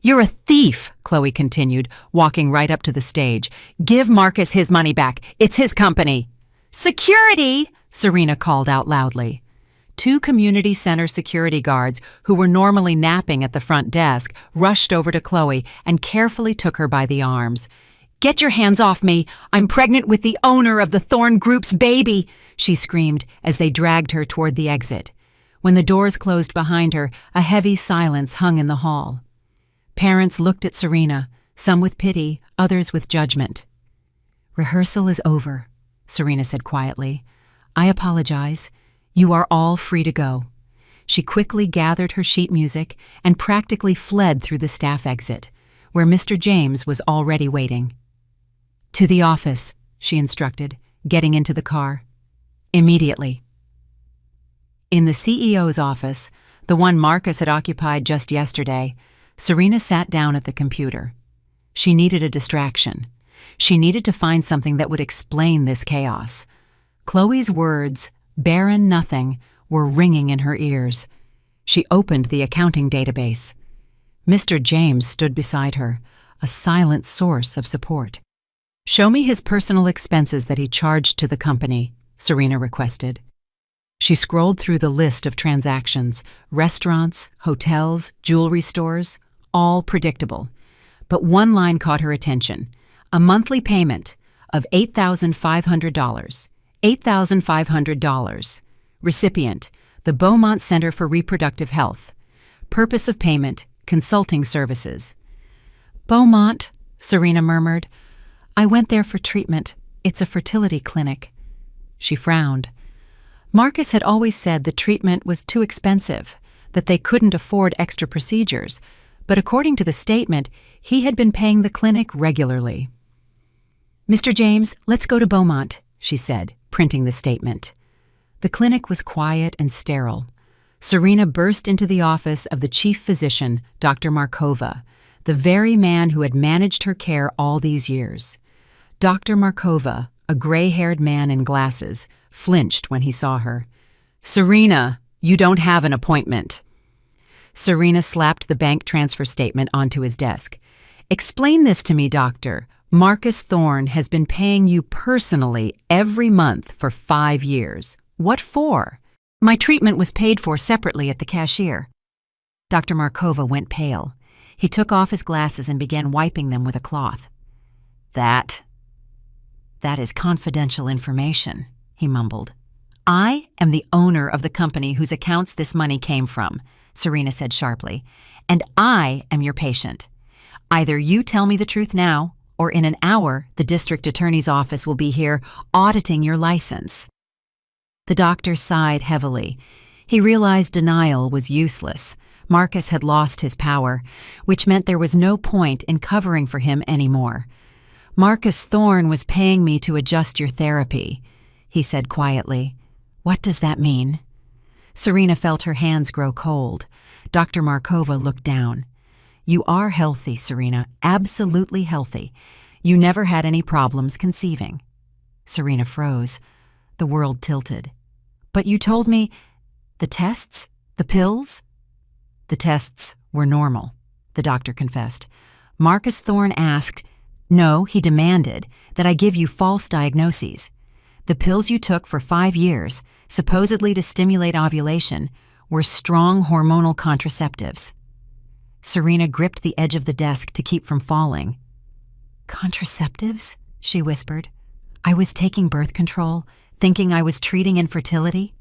"You're a thief," Chloe continued, walking right up to the stage. "Give Marcus his money back. It's his company." "Security!" Serena called out loudly. 2 community center security guards, who were normally napping at the front desk, rushed over to Chloe and carefully took her by the arms. "Get your hands off me! I'm pregnant with the owner of the Thorn Group's baby!" she screamed as they dragged her toward the exit. When the doors closed behind her, a heavy silence hung in the hall. Parents looked at Serena, some with pity, others with judgment. "Rehearsal is over," Serena said quietly. "I apologize. You are all free to go." She quickly gathered her sheet music and practically fled through the staff exit, where Mr. James was already waiting. "To the office," she instructed, getting into the car. "Immediately." In the CEO's office, the one Marcus had occupied just yesterday, Serena sat down at the computer. She needed a distraction. She needed to find something that would explain this chaos. Chloe's words, "barren nothing," were ringing in her ears. She opened the accounting database. Mr. James stood beside her, a silent source of support. "Show me his personal expenses that he charged to the company," Serena requested. She scrolled through the list of transactions: restaurants, hotels, jewelry stores, all predictable. But one line caught her attention: a monthly payment of $8,500. $8,500. Recipient: the Beaumont Center for Reproductive Health. Purpose of payment: consulting services. "Beaumont," Serena murmured. "I went there for treatment. It's a fertility clinic." She frowned. Marcus had always said the treatment was too expensive, that they couldn't afford extra procedures, but according to the statement, he had been paying the clinic regularly. "Mr. James, let's go to Beaumont," she said, printing the statement. The clinic was quiet and sterile. Serena burst into the office of the chief physician, Dr. Markova, the very man who had managed her care all these years. Dr. Markova, a gray-haired man in glasses, flinched when he saw her. "Serena, you don't have an appointment." Serena slapped the bank transfer statement onto his desk. "Explain this to me, doctor. Marcus Thorn has been paying you personally every month for 5 years. What for?" "My treatment was paid for separately at the cashier." Dr. Markova went pale. He took off his glasses and began wiping them with a cloth. That is confidential information," he mumbled. "I am the owner of the company whose accounts this money came from," Serena said sharply, "and I am your patient. Either you tell me the truth now, or in an hour the district attorney's office will be here auditing your license." The doctor sighed heavily. He realized denial was useless. Marcus had lost his power, which meant there was no point in covering for him anymore. "Marcus Thorn was paying me to adjust your therapy," he said quietly. "What does that mean?" Serena felt her hands grow cold. Dr. Markova looked down. "You are healthy, Serena, absolutely healthy. You never had any problems conceiving." Serena froze. The world tilted. "But you told me—" "The tests? The pills?" "The tests were normal," the doctor confessed. "Marcus Thorn asked— No, he demanded that I give you false diagnoses. The pills you took for 5 years, supposedly to stimulate ovulation, were strong hormonal contraceptives." Serena gripped the edge of the desk to keep from falling. "Contraceptives?" she whispered. "I was taking birth control, thinking I was treating infertility?"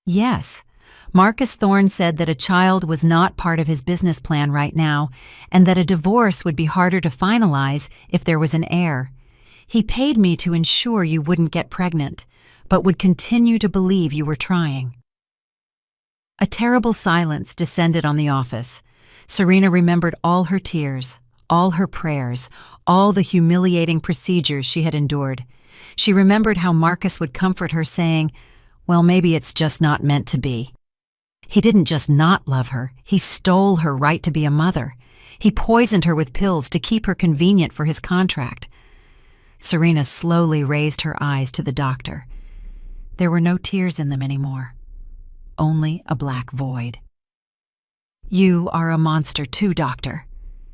"Yes. Marcus Thorne said that a child was not part of his business plan right now, and that a divorce would be harder to finalize if there was an heir. He paid me to ensure you wouldn't get pregnant, but would continue to believe you were trying." A terrible silence descended on the office. Serena remembered all her tears, all her prayers, all the humiliating procedures she had endured. She remembered how Marcus would comfort her, saying, "Well, maybe it's just not meant to be." He didn't just not love her, he stole her right to be a mother. He poisoned her with pills to keep her convenient for his contract. Serena slowly raised her eyes to the doctor. There were no tears in them anymore, only a black void. "You are a monster too, doctor,"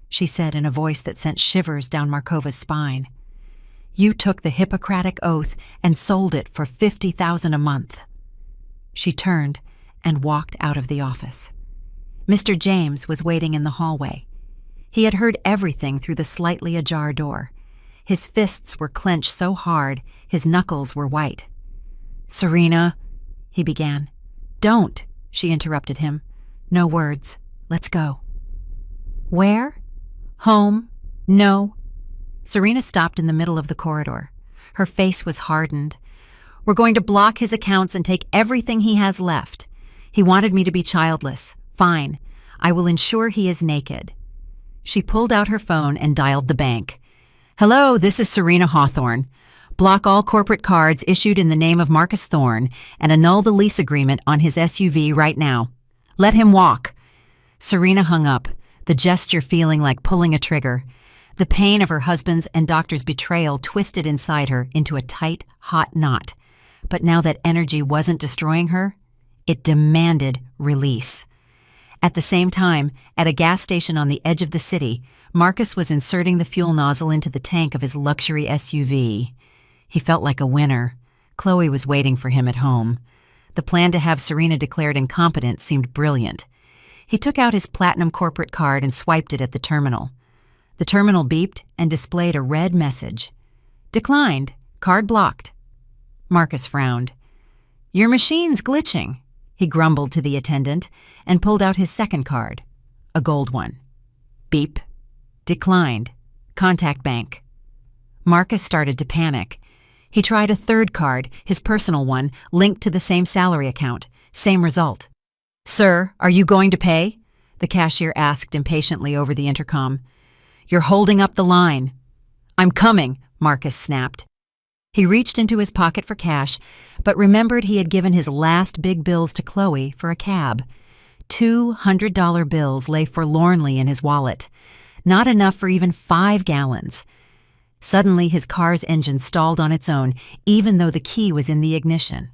she said in a voice that sent shivers down Markova's spine. "You took the Hippocratic Oath and sold it for $50,000 a month." She turned and walked out of the office. Mr. James was waiting in the hallway. He had heard everything through the slightly ajar door. His fists were clenched so hard, his knuckles were white. "Serena," he began. "Don't," she interrupted him. "No words. Let's go." "Where?" "Home. No." Serena stopped in the middle of the corridor. Her face was hardened. "We're going to block his accounts and take everything he has left. He wanted me to be childless. Fine. I will ensure he is naked." She pulled out her phone and dialed the bank. "Hello, this is Serena Hawthorne. Block all corporate cards issued in the name of Marcus Thorne and annul the lease agreement on his SUV right now. Let him walk." Serena hung up, the gesture feeling like pulling a trigger. The pain of her husband's and doctor's betrayal twisted inside her into a tight, hot knot. But now that energy wasn't destroying her, it demanded release. At the same time, at a gas station on the edge of the city, Marcus was inserting the fuel nozzle into the tank of his luxury SUV. He felt like a winner. Chloe was waiting for him at home. The plan to have Serena declared incompetent seemed brilliant. He took out his platinum corporate card and swiped it at the terminal. The terminal beeped and displayed a red message. "Declined. Card blocked." Marcus frowned. "Your machine's glitching," he grumbled to the attendant and pulled out his second card, a gold one. Beep. "Declined. Contact bank." Marcus started to panic. He tried a third card, his personal one, linked to the same salary account. Same result. "Sir, are you going to pay?" the cashier asked impatiently over the intercom. "You're holding up the line." "I'm coming," Marcus snapped. He reached into his pocket for cash, but remembered he had given his last big bills to Chloe for a cab. $200 bills lay forlornly in his wallet. Not enough for even 5 gallons. Suddenly, his car's engine stalled on its own, even though the key was in the ignition.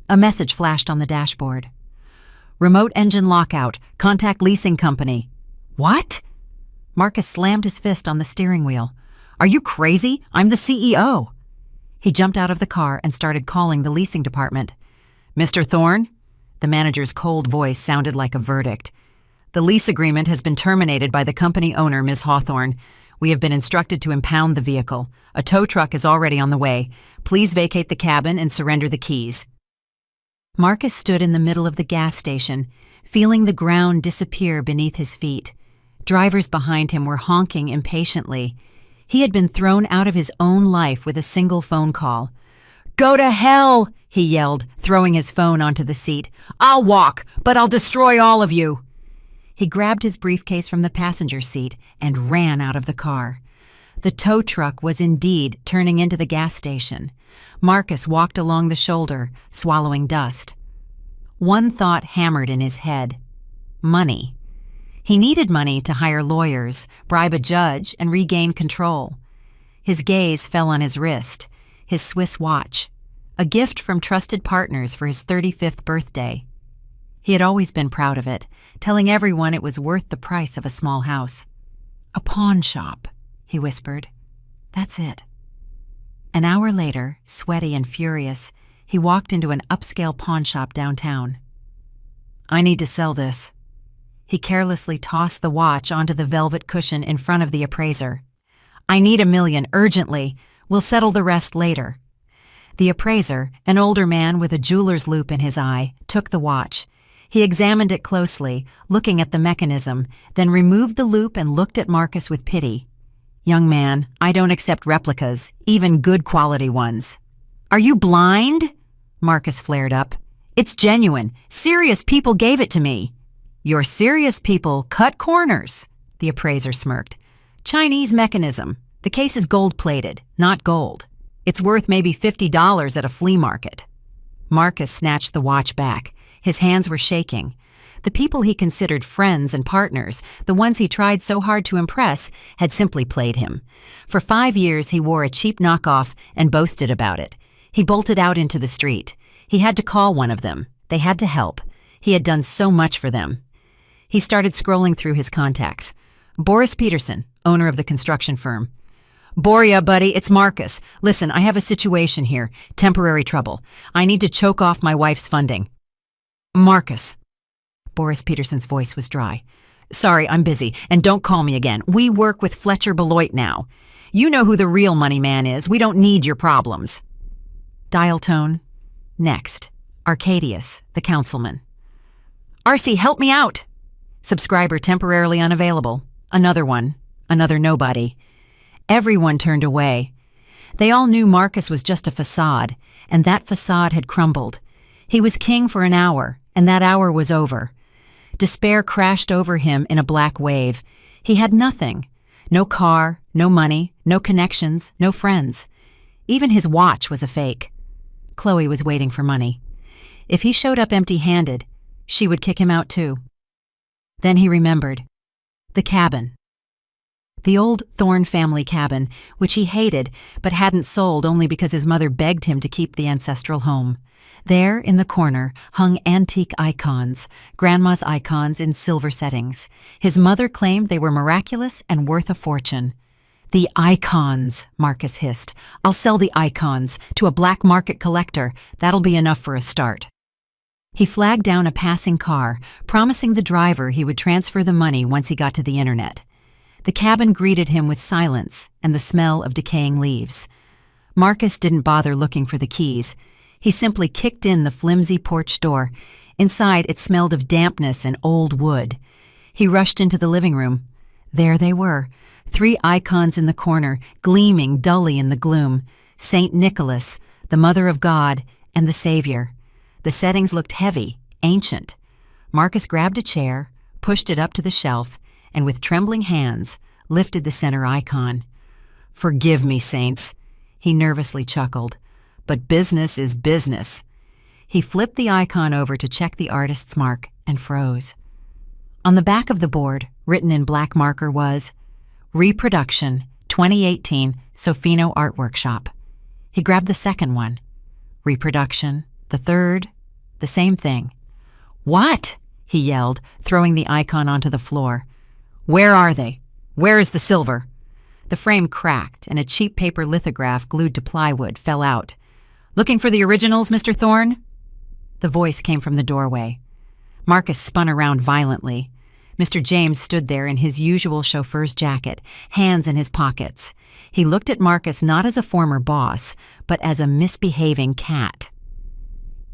A message flashed on the dashboard. "Remote engine lockout. Contact leasing company." "What?" Marcus slammed his fist on the steering wheel. "Are you crazy? I'm the CEO." He jumped out of the car and started calling the leasing department. "Mr. Thorne?" The manager's cold voice sounded like a verdict. "The lease agreement has been terminated by the company owner, Ms. Hawthorne. We have been instructed to impound the vehicle. A tow truck is already on the way. Please vacate the cabin and surrender the keys." Marcus stood in the middle of the gas station, feeling the ground disappear beneath his feet. Drivers behind him were honking impatiently. He had been thrown out of his own life with a single phone call. "Go to hell!" he yelled, throwing his phone onto the seat. "I'll walk, but I'll destroy all of you." He grabbed his briefcase from the passenger seat and ran out of the car. The tow truck was indeed turning into the gas station. Marcus walked along the shoulder, swallowing dust. One thought hammered in his head. Money. He needed money to hire lawyers, bribe a judge, and regain control. His gaze fell on his wrist, his Swiss watch, a gift from trusted partners for his 35th birthday. He had always been proud of it, telling everyone it was worth the price of a small house. "A pawn shop," he whispered. "That's it." An hour later, sweaty and furious, he walked into an upscale pawn shop downtown. "I need to sell this." He carelessly tossed the watch onto the velvet cushion in front of the appraiser. "I need $1 million urgently. We'll settle the rest later." The appraiser, an older man with a jeweler's loupe in his eye, took the watch. He examined it closely, looking at the mechanism, then removed the loupe and looked at Marcus with pity. "Young man, I don't accept replicas, even good quality ones." "Are you blind?" Marcus flared up. "It's genuine. Serious people gave it to me." "Your serious people cut corners," the appraiser smirked. "Chinese mechanism. The case is gold-plated, not gold. It's worth maybe $50 at a flea market." Marcus snatched the watch back. His hands were shaking. The people he considered friends and partners, the ones he tried so hard to impress, had simply played him. For 5 years he wore a cheap knockoff and boasted about it. He bolted out into the street. He had to call one of them. They had to help. He had done so much for them. He started scrolling through his contacts. Boris Peterson, owner of the construction firm. "Boria, buddy, it's Marcus. Listen, I have a situation here. Temporary trouble. I need to choke off my wife's funding." "Marcus." Boris Peterson's voice was dry. "Sorry, I'm busy, and don't call me again. We work with Fletcher Beloit now. You know who the real money man is. We don't need your problems." Dial tone. Next. Arcadius, the councilman. "RC, help me out!" Subscriber temporarily unavailable. Another one. Another nobody. Everyone turned away. They all knew Marcus was just a facade, and that facade had crumbled. He was king for an hour, and that hour was over. Despair crashed over him in a black wave. He had nothing. No car, no money, no connections, no friends. Even his watch was a fake. Chloe was waiting for money. If he showed up empty-handed, she would kick him out too. Then he remembered. The cabin. The old Thorne family cabin, which he hated but hadn't sold only because his mother begged him to keep the ancestral home. There, in the corner, hung antique icons, Grandma's icons in silver settings. His mother claimed they were miraculous and worth a fortune. "The icons," Marcus hissed. "I'll sell the icons to a black market collector. That'll be enough for a start." He flagged down a passing car, promising the driver he would transfer the money once he got to the internet. The cabin greeted him with silence and the smell of decaying leaves. Marcus didn't bother looking for the keys. He simply kicked in the flimsy porch door. Inside, it smelled of dampness and old wood. He rushed into the living room. There they were, 3 icons in the corner, gleaming dully in the gloom. Saint Nicholas, the Mother of God, and the Savior. The settings looked heavy, ancient. Marcus grabbed a chair, pushed it up to the shelf, and with trembling hands, lifted the center icon. "Forgive me, saints," he nervously chuckled, "but business is business." He flipped the icon over to check the artist's mark and froze. On the back of the board, written in black marker, was Reproduction, 2018, Sofino Art Workshop. He grabbed the second one. Reproduction, the third, the same thing. "What?" he yelled, throwing the icon onto the floor. "Where are they? Where is the silver?" The frame cracked, and a cheap paper lithograph glued to plywood fell out. "Looking for the originals, Mr. Thorne?" The voice came from the doorway. Marcus spun around violently. Mr. James stood there in his usual chauffeur's jacket, hands in his pockets. He looked at Marcus not as a former boss, but as a misbehaving cat.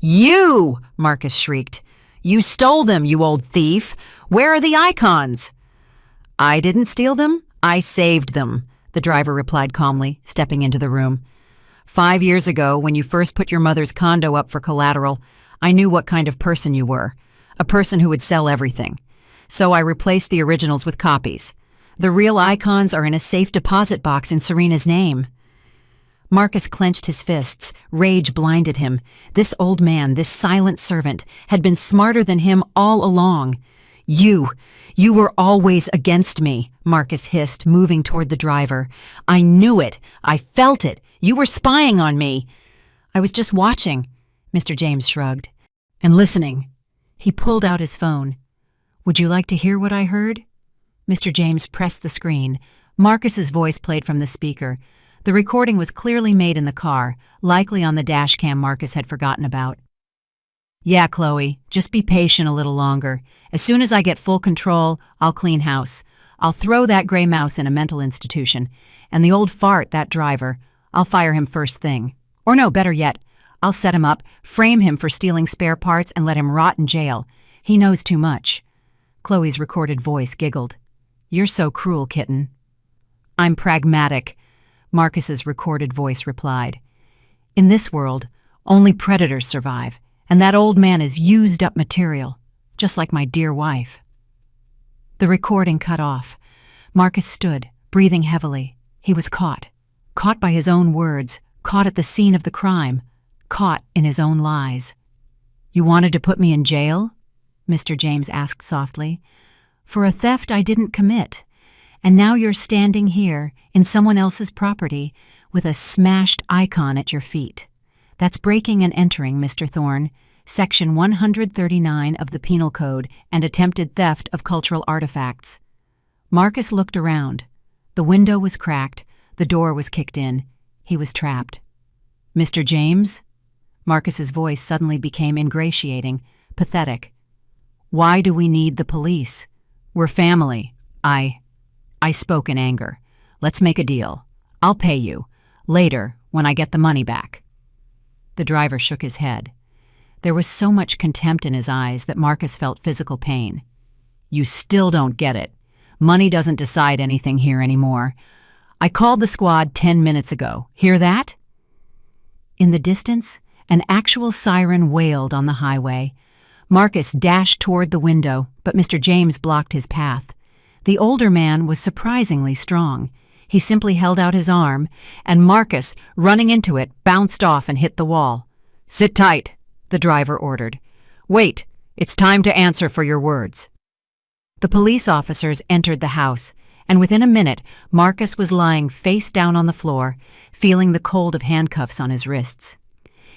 "You!" Marcus shrieked. "You stole them, you old thief! Where are the icons?" "I didn't steal them. I saved them," the driver replied calmly, stepping into the room. 5 years ago, when you first put your mother's condo up for collateral, I knew what kind of person you were, a person who would sell everything. So I replaced the originals with copies. The real icons are in a safe deposit box in Serena's name." Marcus clenched his fists. Rage blinded him. This old man, this silent servant, had been smarter than him all along. You were always against me," Marcus hissed, moving toward the driver. "I knew it. I felt it. You were spying on me." "I was just watching," Mr. James shrugged. "And listening." He pulled out his phone. "Would you like to hear what I heard?" Mr. James pressed the screen. Marcus's voice played from the speaker. The recording was clearly made in the car, likely on the dash cam Marcus had forgotten about. Yeah, Chloe, just be patient a little longer. As soon as I get full control, I'll clean house. I'll throw that gray mouse in a mental institution. And the old fart, that driver, I'll fire him first thing. Or no, better yet, I'll set him up, frame him for stealing spare parts, and let him rot in jail. He knows too much. Chloe's recorded voice giggled. You're so cruel, kitten. I'm pragmatic, Marcus's recorded voice replied. In this world, only predators survive, and that old man is used up material, just like my dear wife. The recording cut off. Marcus stood, breathing heavily. He was caught. Caught by his own words, caught at the scene of the crime, caught in his own lies. You wanted to put me in jail? Mr. James asked softly. For a theft I didn't commit. And now you're standing here in someone else's property with a smashed icon at your feet. That's breaking and entering, Mr. Thorne. Section 139 of the Penal Code and attempted theft of cultural artifacts. Marcus looked around. The window was cracked. The door was kicked in. He was trapped. Mr. James? Marcus's voice suddenly became ingratiating, pathetic. Why do we need the police? We're family. I spoke in anger. Let's make a deal. I'll pay you. Later, when I get the money back. The driver shook his head. There was so much contempt in his eyes that Marcus felt physical pain. You still don't get it. Money doesn't decide anything here anymore. I called the squad 10 minutes ago. Hear that? In the distance, an actual siren wailed on the highway. Marcus dashed toward the window, but Mr. James blocked his path. The older man was surprisingly strong. He simply held out his arm, and Marcus, running into it, bounced off and hit the wall. Sit tight, the driver ordered. Wait, it's time to answer for your words. The police officers entered the house, and within a minute, Marcus was lying face down on the floor, feeling the cold of handcuffs on his wrists.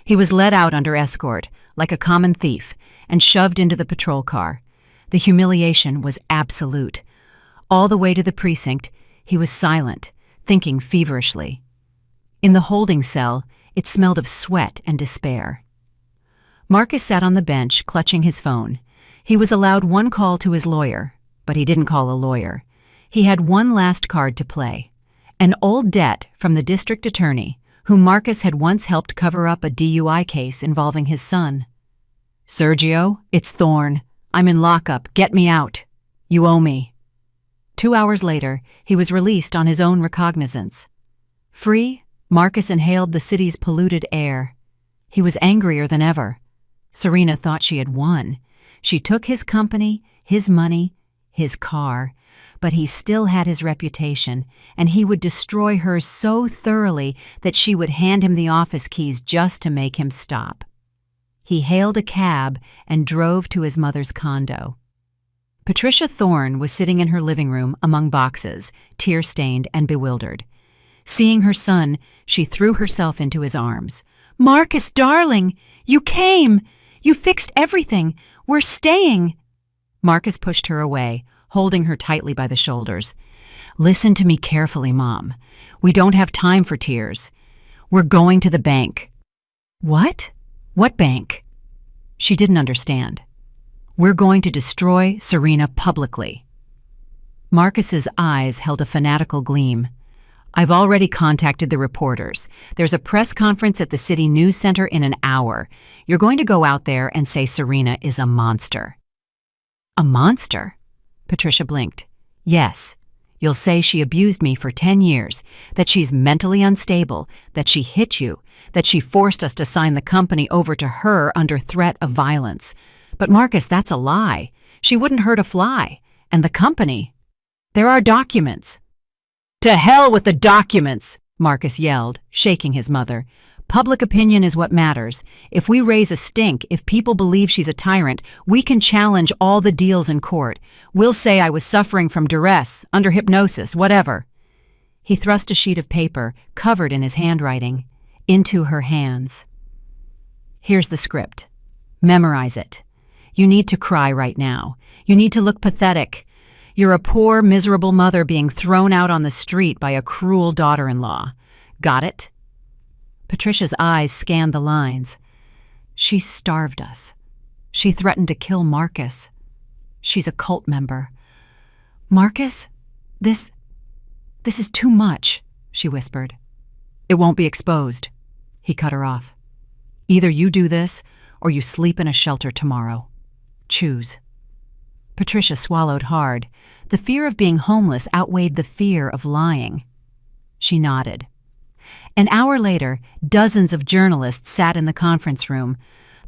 He was led out under escort, like a common thief, and shoved into the patrol car. The humiliation was absolute. All the way to the precinct, he was silent, thinking feverishly. In the holding cell, it smelled of sweat and despair. Marcus sat on the bench, clutching his phone. He was allowed one call to his lawyer, but he didn't call a lawyer. He had one last card to play. An old debt from the district attorney, whom Marcus had once helped cover up a DUI case involving his son. Sergio, it's Thorne. I'm in lockup. Get me out. You owe me. 2 hours later, he was released on his own recognizance. Free, Marcus inhaled the city's polluted air. He was angrier than ever. Serena thought she had won. She took his company, his money, his car, but he still had his reputation, and he would destroy hers so thoroughly that she would hand him the office keys just to make him stop. He hailed a cab and drove to his mother's condo. Patricia Thorne was sitting in her living room among boxes, tear-stained and bewildered. Seeing her son, she threw herself into his arms. Marcus, darling, you came! You fixed everything! We're staying! Marcus pushed her away, holding her tightly by the shoulders. Listen to me carefully, Mom. We don't have time for tears. We're going to the bank. What? What bank? She didn't understand. We're going to destroy Serena publicly. Marcus's eyes held a fanatical gleam. I've already contacted the reporters. There's a press conference at the City News Center in an hour. You're going to go out there and say Serena is a monster. A monster? Patricia blinked. Yes. You'll say she abused me for 10 years, that she's mentally unstable, that she hit you, that she forced us to sign the company over to her under threat of violence. But Marcus, that's a lie. She wouldn't hurt a fly. And the company? There are documents. To hell with the documents, Marcus yelled, shaking his mother. Public opinion is what matters. If we raise a stink, if people believe she's a tyrant, we can challenge all the deals in court. We'll say I was suffering from duress, under hypnosis, whatever. He thrust a sheet of paper, covered in his handwriting, into her hands. Here's the script. Memorize it. You need to cry right now. You need to look pathetic. You're a poor, miserable mother being thrown out on the street by a cruel daughter-in-law. Got it? Patricia's eyes scanned the lines. She starved us. She threatened to kill Marcus. She's a cult member. Marcus? This is too much, she whispered. It won't be exposed. He cut her off. Either you do this, or you sleep in a shelter tomorrow. Choose. Patricia swallowed hard. The fear of being homeless outweighed the fear of lying. She nodded. An hour later, dozens of journalists sat in the conference room.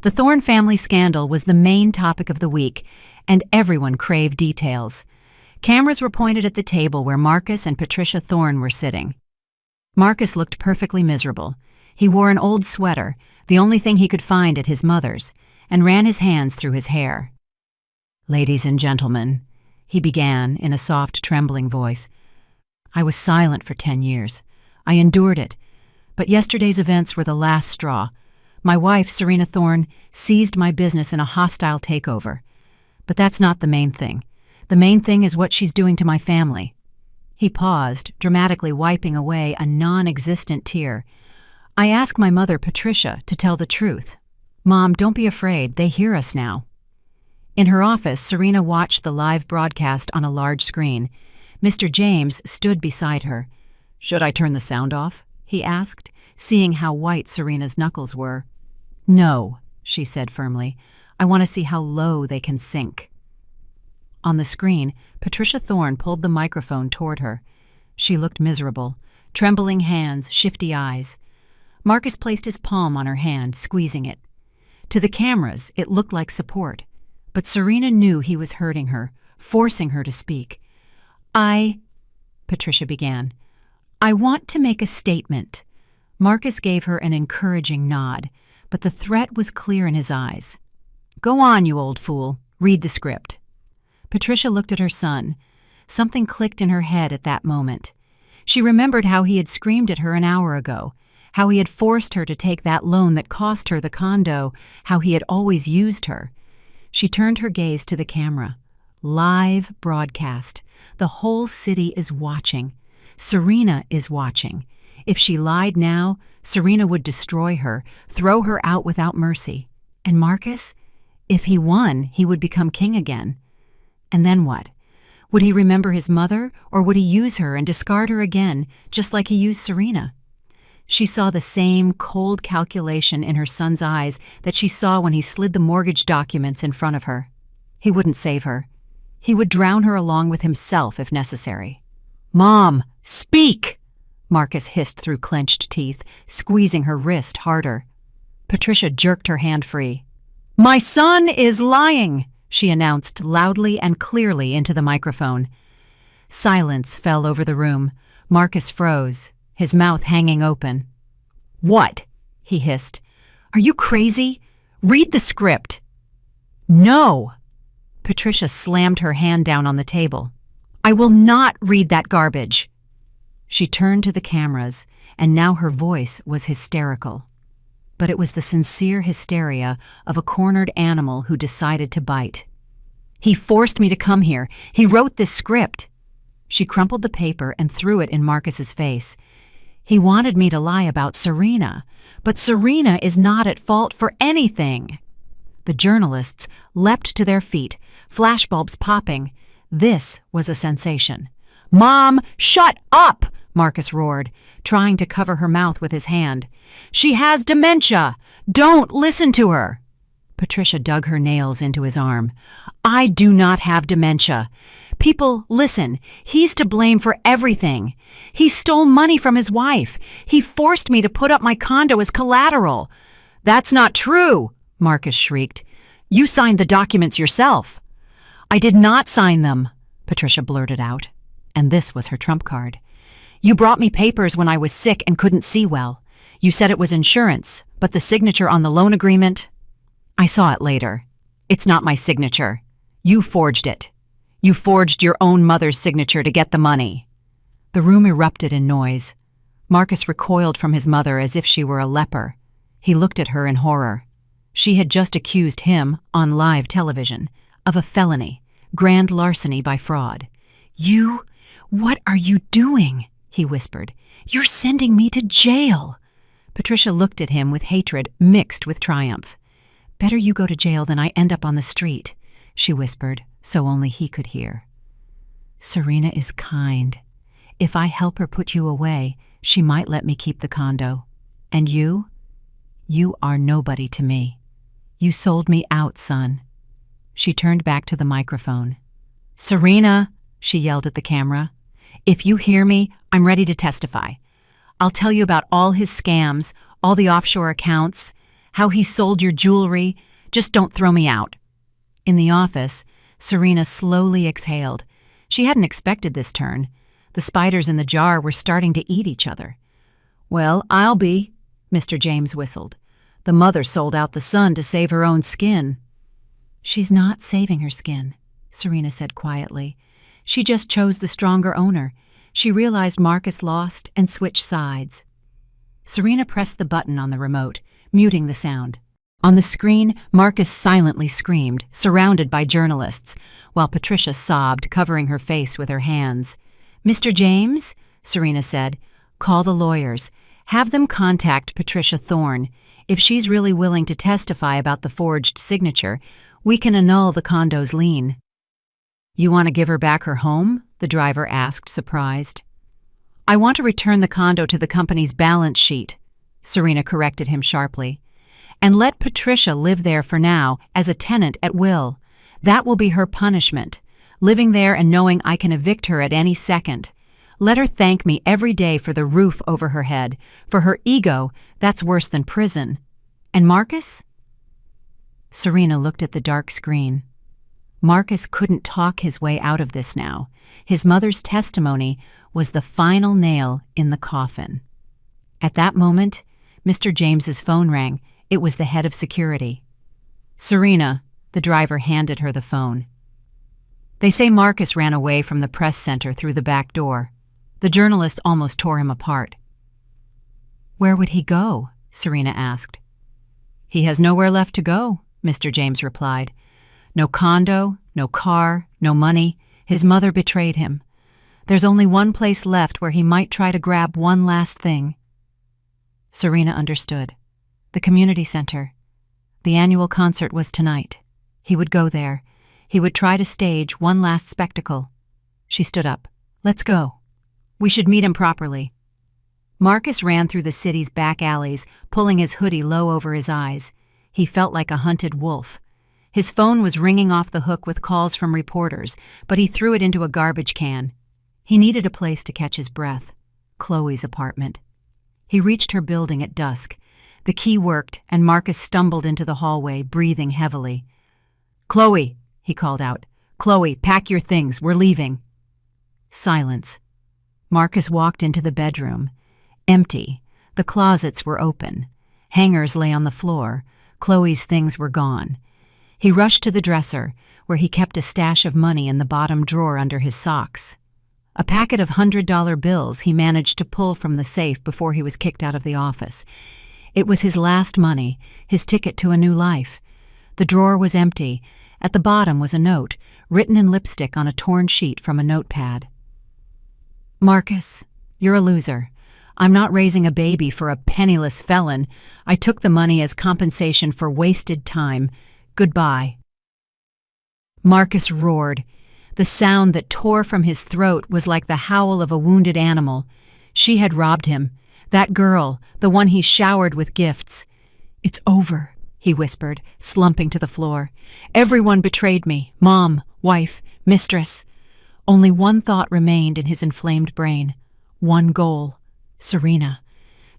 The Thorne family scandal was the main topic of the week, and everyone craved details. Cameras were pointed at the table where Marcus and Patricia Thorne were sitting. Marcus looked perfectly miserable. He wore an old sweater, the only thing he could find at his mother's, and ran his hands through his hair. Ladies and gentlemen, he began in a soft, trembling voice. I was silent for 10 years. I endured it. But yesterday's events were the last straw. My wife, Serena Thorne, seized my business in a hostile takeover. But that's not the main thing. The main thing is what she's doing to my family. He paused, dramatically wiping away a non-existent tear. I asked my mother, Patricia, to tell the truth. Mom, don't be afraid. They hear us now. In her office, Serena watched the live broadcast on a large screen. Mr. James stood beside her. Should I turn the sound off? He asked, seeing how white Serena's knuckles were. No, she said firmly. I want to see how low they can sink. On the screen, Patricia Thorne pulled the microphone toward her. She looked miserable, trembling hands, shifty eyes. Marcus placed his palm on her hand, squeezing it. To the cameras, it looked like support, but Serena knew he was hurting her, forcing her to speak. Patricia began. I want to make a statement. Marcus gave her an encouraging nod, but the threat was clear in his eyes. Go on, you old fool. Read the script. Patricia looked at her son. Something clicked in her head at that moment. She remembered how he had screamed at her an hour ago, how he had forced her to take that loan that cost her the condo, how he had always used her. She turned her gaze to the camera. Live broadcast. The whole city is watching. Serena is watching. If she lied now, Serena would destroy her, throw her out without mercy. And Marcus? If he won, he would become king again. And then what? Would he remember his mother, or would he use her and discard her again, just like he used Serena? She saw the same cold calculation in her son's eyes that she saw when he slid the mortgage documents in front of her. He wouldn't save her. He would drown her along with himself if necessary. Mom, speak! Marcus hissed through clenched teeth, squeezing her wrist harder. Patricia jerked her hand free. My son is lying, she announced loudly and clearly into the microphone. Silence fell over the room. Marcus froze, his mouth hanging open. What? He hissed. Are you crazy? Read the script. No! Patricia slammed her hand down on the table. I will not read that garbage. She turned to the cameras, and now her voice was hysterical. But it was the sincere hysteria of a cornered animal who decided to bite. He forced me to come here. He wrote this script. She crumpled the paper and threw it in Marcus's face. He wanted me to lie about Serena, but Serena is not at fault for anything. The journalists leapt to their feet, flashbulbs popping. This was a sensation. Mom, shut up! Marcus roared, trying to cover her mouth with his hand. She has dementia! Don't listen to her! Patricia dug her nails into his arm. I do not have dementia. People, listen, he's to blame for everything. He stole money from his wife. He forced me to put up my condo as collateral. That's not true, Marcus shrieked. You signed the documents yourself. I did not sign them, Patricia blurted out. And this was her trump card. You brought me papers when I was sick and couldn't see well. You said it was insurance, but the signature on the loan agreement? I saw it later. It's not my signature. You forged it. You forged your own mother's signature to get the money. The room erupted in noise. Marcus recoiled from his mother as if she were a leper. He looked at her in horror. She had just accused him, on live television, of a felony, grand larceny by fraud. You? What are you doing? He whispered. You're sending me to jail. Patricia looked at him with hatred mixed with triumph. Better you go to jail than I end up on the street, she whispered, so only he could hear. Serena is kind. If I help her put you away, she might let me keep the condo. And you? You are nobody to me. You sold me out, son. She turned back to the microphone. Serena, she yelled at the camera. If you hear me, I'm ready to testify. I'll tell you about all his scams, all the offshore accounts, how he sold your jewelry. Just don't throw me out. In the office, Serena slowly exhaled. She hadn't expected this turn. The spiders in the jar were starting to eat each other. Well, I'll be, Mr. James whistled. The mother sold out the son to save her own skin. She's not saving her skin, Serena said quietly. She just chose the stronger owner. She realized Marcus lost and switched sides. Serena pressed the button on the remote, muting the sound. On the screen, Marcus silently screamed, surrounded by journalists, while Patricia sobbed, covering her face with her hands. Mr. James, Serena said, call the lawyers. Have them contact Patricia Thorne. If she's really willing to testify about the forged signature, we can annul the condo's lien. You want to give her back her home? The driver asked, surprised. I want to return the condo to the company's balance sheet, Serena corrected him sharply. And let Patricia live there for now as a tenant at will. That will be her punishment, living there and knowing I can evict her at any second. Let her thank me every day for the roof over her head. For her ego, that's worse than prison. And Marcus? Serena looked at the dark screen. Marcus couldn't talk his way out of this now. His mother's testimony was the final nail in the coffin. At that moment, Mr. James's phone rang. It was the head of security. Serena, the driver handed her the phone. They say Marcus ran away from the press center through the back door. The journalist almost tore him apart. Where would he go? Serena asked. He has nowhere left to go, Mr. James replied. No condo, no car, no money. His mother betrayed him. There's only one place left where he might try to grab one last thing. Serena understood. The community center. The annual concert was tonight. He would go there. He would try to stage one last spectacle. She stood up. Let's go. We should meet him properly. Marcus ran through the city's back alleys, pulling his hoodie low over his eyes. He felt like a hunted wolf. His phone was ringing off the hook with calls from reporters, but he threw it into a garbage can. He needed a place to catch his breath. Chloe's apartment. He reached her building at dusk. The key worked, and Marcus stumbled into the hallway, breathing heavily. Chloe, he called out. Chloe, pack your things. We're leaving. Silence. Marcus walked into the bedroom. Empty. The closets were open. Hangers lay on the floor. Chloe's things were gone. He rushed to the dresser, where he kept a stash of money in the bottom drawer under his socks. A packet of $100 bills he managed to pull from the safe before he was kicked out of the office. It was his last money, his ticket to a new life. The drawer was empty. At the bottom was a note, written in lipstick on a torn sheet from a notepad. Marcus, you're a loser. I'm not raising a baby for a penniless felon. I took the money as compensation for wasted time. Goodbye. Marcus roared. The sound that tore from his throat was like the howl of a wounded animal. She had robbed him. That girl, the one he showered with gifts. It's over, he whispered, slumping to the floor. Everyone betrayed me. Mom, wife, mistress. Only one thought remained in his inflamed brain. One goal. Serena.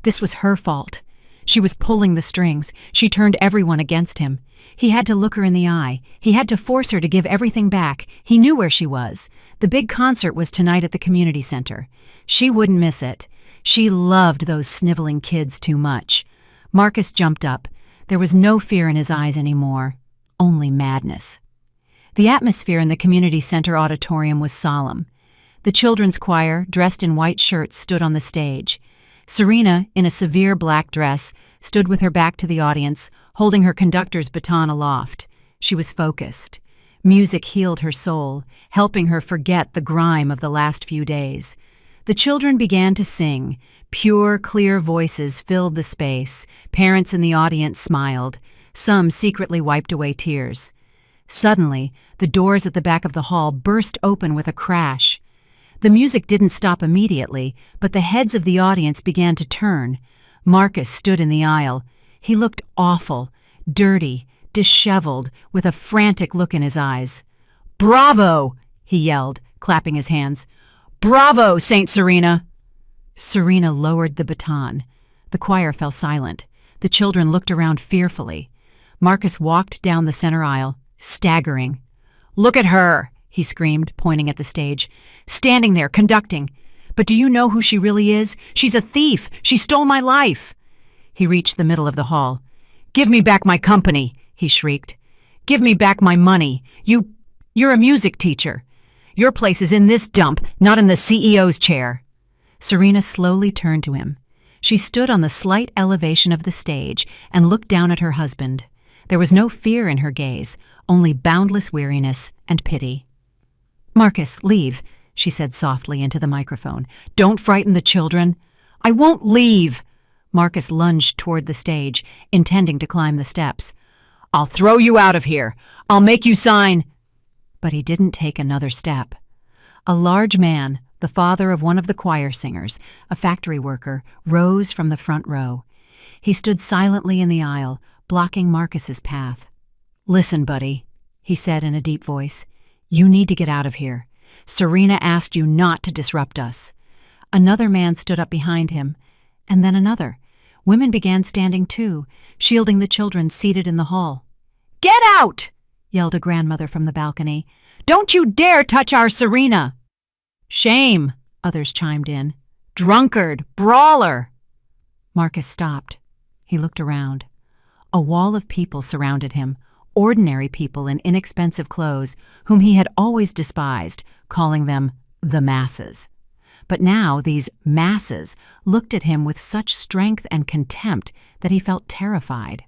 This was her fault. She was pulling the strings. She turned everyone against him. He had to look her in the eye. He had to force her to give everything back. He knew where she was. The big concert was tonight at the community center. She wouldn't miss it. She loved those sniveling kids too much. Marcus jumped up. There was no fear in his eyes anymore, only madness. The atmosphere in the community center auditorium was solemn. The children's choir, dressed in white shirts, stood on the stage. Serena, in a severe black dress, stood with her back to the audience, holding her conductor's baton aloft. She was focused. Music healed her soul, helping her forget the grime of the last few days. The children began to sing. Pure, clear voices filled the space. Parents in the audience smiled. Some secretly wiped away tears. Suddenly, the doors at the back of the hall burst open with a crash. The music didn't stop immediately, but the heads of the audience began to turn. Marcus stood in the aisle. He looked awful, dirty, disheveled, with a frantic look in his eyes. "Bravo!" he yelled, clapping his hands. "Bravo, Saint Serena!" Serena lowered the baton. The choir fell silent. The children looked around fearfully. Marcus walked down the center aisle, staggering. "Look at her!" he screamed, pointing at the stage. "Standing there, conducting. But do you know who she really is? She's a thief! She stole my life!" He reached the middle of the hall. "Give me back my company!" he shrieked. "Give me back my money! You're a music teacher. Your place is in this dump, not in the CEO's chair." Serena slowly turned to him. She stood on the slight elevation of the stage and looked down at her husband. There was no fear in her gaze, only boundless weariness and pity. "Marcus, leave," she said softly into the microphone. "Don't frighten the children." "I won't leave!" Marcus lunged toward the stage, intending to climb the steps. "I'll throw you out of here. I'll make you sign." But he didn't take another step. A large man, the father of one of the choir singers, a factory worker, rose from the front row. He stood silently in the aisle, blocking Marcus's path. "Listen, buddy," he said in a deep voice. "You need to get out of here. Serena asked you not to disrupt us." Another man stood up behind him, and then another. Women began standing too, shielding the children seated in the hall. "Get out!" yelled a grandmother from the balcony. "Don't you dare touch our Serena!" "Shame!" others chimed in. "Drunkard! Brawler!" Marcus stopped. He looked around. A wall of people surrounded him, ordinary people in inexpensive clothes whom he had always despised, calling them the masses. But now these masses looked at him with such strength and contempt that he felt terrified.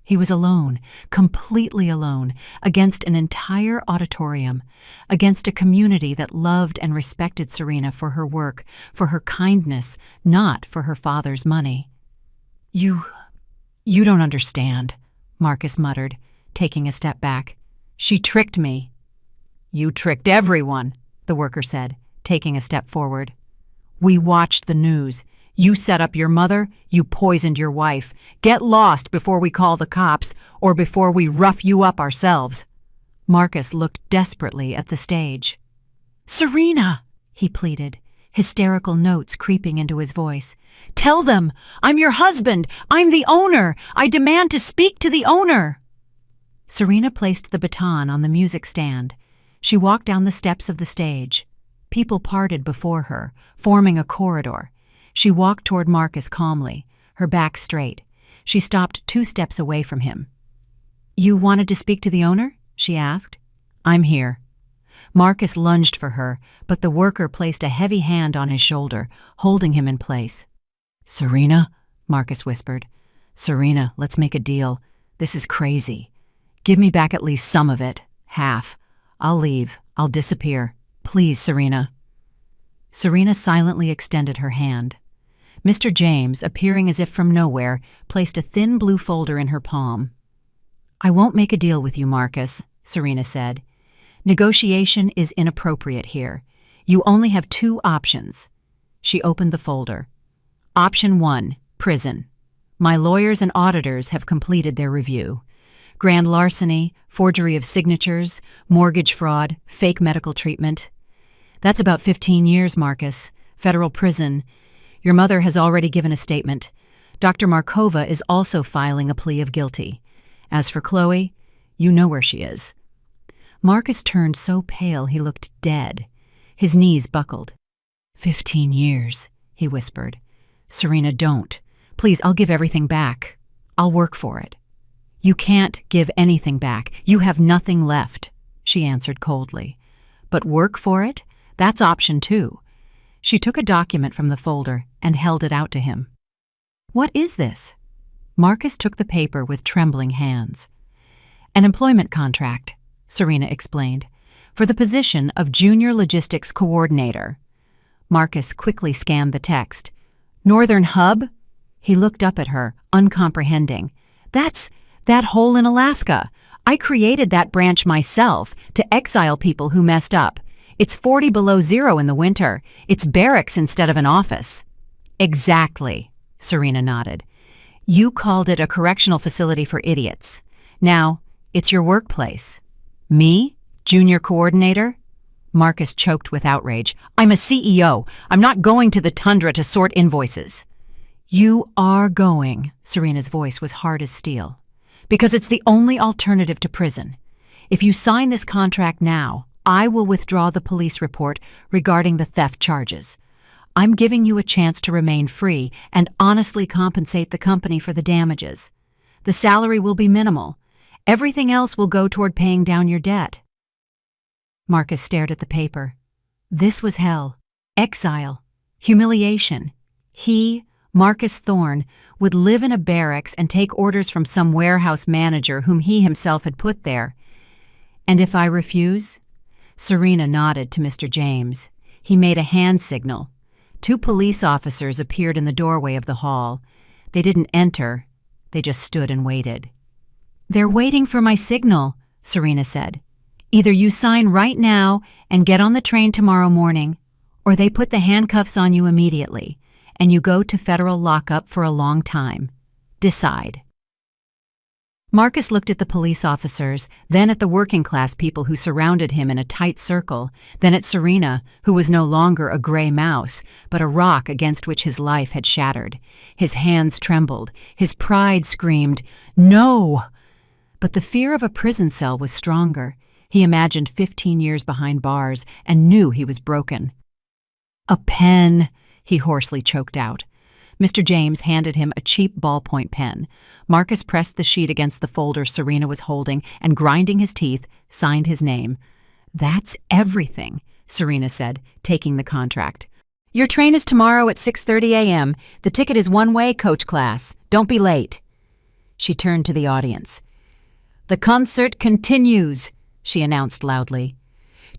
He was alone, completely alone, against an entire auditorium, against a community that loved and respected Serena for her work, for her kindness, not for her father's money. You don't understand," Marcus muttered, taking a step back. "She tricked me." "You tricked everyone," the worker said, taking a step forward. "We watched the news. You set up your mother, you poisoned your wife. Get lost before we call the cops, or before we rough you up ourselves." Marcus looked desperately at the stage. "Serena," he pleaded, hysterical notes creeping into his voice. "Tell them! I'm your husband! I'm the owner! I demand to speak to the owner!" Serena placed the baton on the music stand. She walked down the steps of the stage. People parted before her, forming a corridor. She walked toward Marcus calmly, her back straight. She stopped 2 steps away from him. "You wanted to speak to the owner?" she asked. "I'm here." Marcus lunged for her, but the worker placed a heavy hand on his shoulder, holding him in place. "Serena," Marcus whispered. "Serena, let's make a deal. This is crazy. Give me back at least some of it. Half. I'll leave. I'll disappear. Please, Serena." Serena silently extended her hand. Mr. James, appearing as if from nowhere, placed a thin blue folder in her palm. "I won't make a deal with you, Marcus," Serena said. "Negotiation is inappropriate here. You only have 2 options." She opened the folder. "Option 1, prison. My lawyers and auditors have completed their review. Grand larceny, forgery of signatures, mortgage fraud, fake medical treatment. That's about 15 years, Marcus. Federal prison. Your mother has already given a statement. Dr. Markova is also filing a plea of guilty. As for Chloe, you know where she is." Marcus turned so pale he looked dead. His knees buckled. 15 years, he whispered. "Serena, don't. Please, I'll give everything back. I'll work for it." "You can't give anything back. You have nothing left," she answered coldly. "But work for it? That's option 2. She took a document from the folder and held it out to him. "What is this?" Marcus took the paper with trembling hands. "An employment contract," Serena explained, "for the position of Junior Logistics Coordinator." Marcus quickly scanned the text. "Northern Hub?" He looked up at her, uncomprehending. That's That hole in Alaska. I created that branch myself to exile people who messed up. It's 40 below zero in the winter. It's barracks instead of an office. Exactly, Serena nodded. You called it a correctional facility for idiots. Now, it's your workplace. Me? Junior coordinator? Marcus choked with outrage. I'm a CEO. I'm not going to the tundra to sort invoices. You are going, Serena's voice was hard as steel, because it's the only alternative to prison. If you sign this contract now, I will withdraw the police report regarding the theft charges. I'm giving you a chance to remain free and honestly compensate the company for the damages. The salary will be minimal. Everything else will go toward paying down your debt. Marcus stared at the paper. This was hell. Exile. Humiliation. He, Marcus Thorne, would live in a barracks and take orders from some warehouse manager whom he himself had put there. And if I refuse? Serena nodded to Mr. James. He made a hand signal. 2 police officers appeared in the doorway of the hall. They didn't enter. They just stood and waited. They're waiting for my signal, Serena said. Either you sign right now and get on the train tomorrow morning, or they put the handcuffs on you immediately, and you go to federal lockup for a long time. Decide. Marcus looked at the police officers, then at the working-class people who surrounded him in a tight circle, then at Serena, who was no longer a gray mouse, but a rock against which his life had shattered. His hands trembled. His pride screamed, "No!" But the fear of a prison cell was stronger. He imagined 15 years behind bars and knew he was broken. "A pen," he hoarsely choked out. Mr. James handed him a cheap ballpoint pen. Marcus pressed the sheet against the folder Serena was holding and, grinding his teeth, signed his name. "That's everything," Serena said, taking the contract. "Your train is tomorrow at 6:30 a.m. The ticket is one-way, coach class. Don't be late." She turned to the audience. "The concert continues," she announced loudly.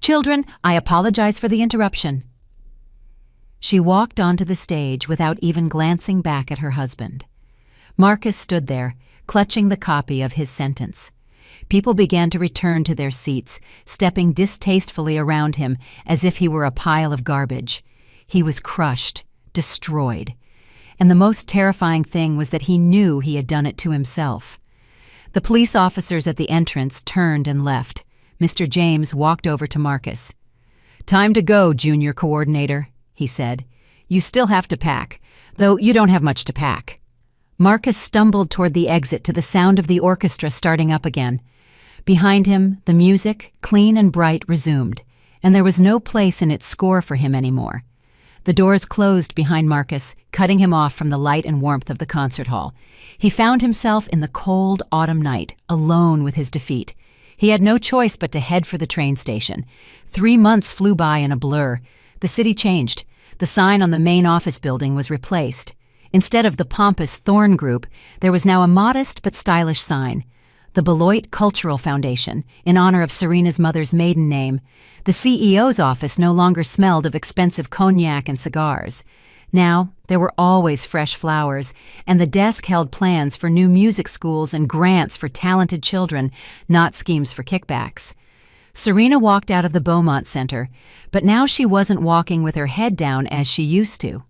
"Children, I apologize for the interruption." She walked onto the stage without even glancing back at her husband. Marcus stood there, clutching the copy of his sentence. People began to return to their seats, stepping distastefully around him as if he were a pile of garbage. He was crushed, destroyed. And the most terrifying thing was that he knew he had done it to himself. The police officers at the entrance turned and left. Mr. James walked over to Marcus. "Time to go, junior coordinator," he said. "You still have to pack, though you don't have much to pack." Marcus stumbled toward the exit to the sound of the orchestra starting up again. Behind him, the music, clean and bright, resumed, and there was no place in its score for him anymore. The doors closed behind Marcus, cutting him off from the light and warmth of the concert hall. He found himself in the cold autumn night, alone with his defeat. He had no choice but to head for the train station. 3 months flew by in a blur. The city changed. The sign on the main office building was replaced. Instead of the pompous Thorne Group, there was now a modest but stylish sign. The Beloit Cultural Foundation, in honor of Serena's mother's maiden name. The CEO's office no longer smelled of expensive cognac and cigars. Now, there were always fresh flowers, and the desk held plans for new music schools and grants for talented children, not schemes for kickbacks. Serena walked out of the Beaumont Center, but now she wasn't walking with her head down as she used to.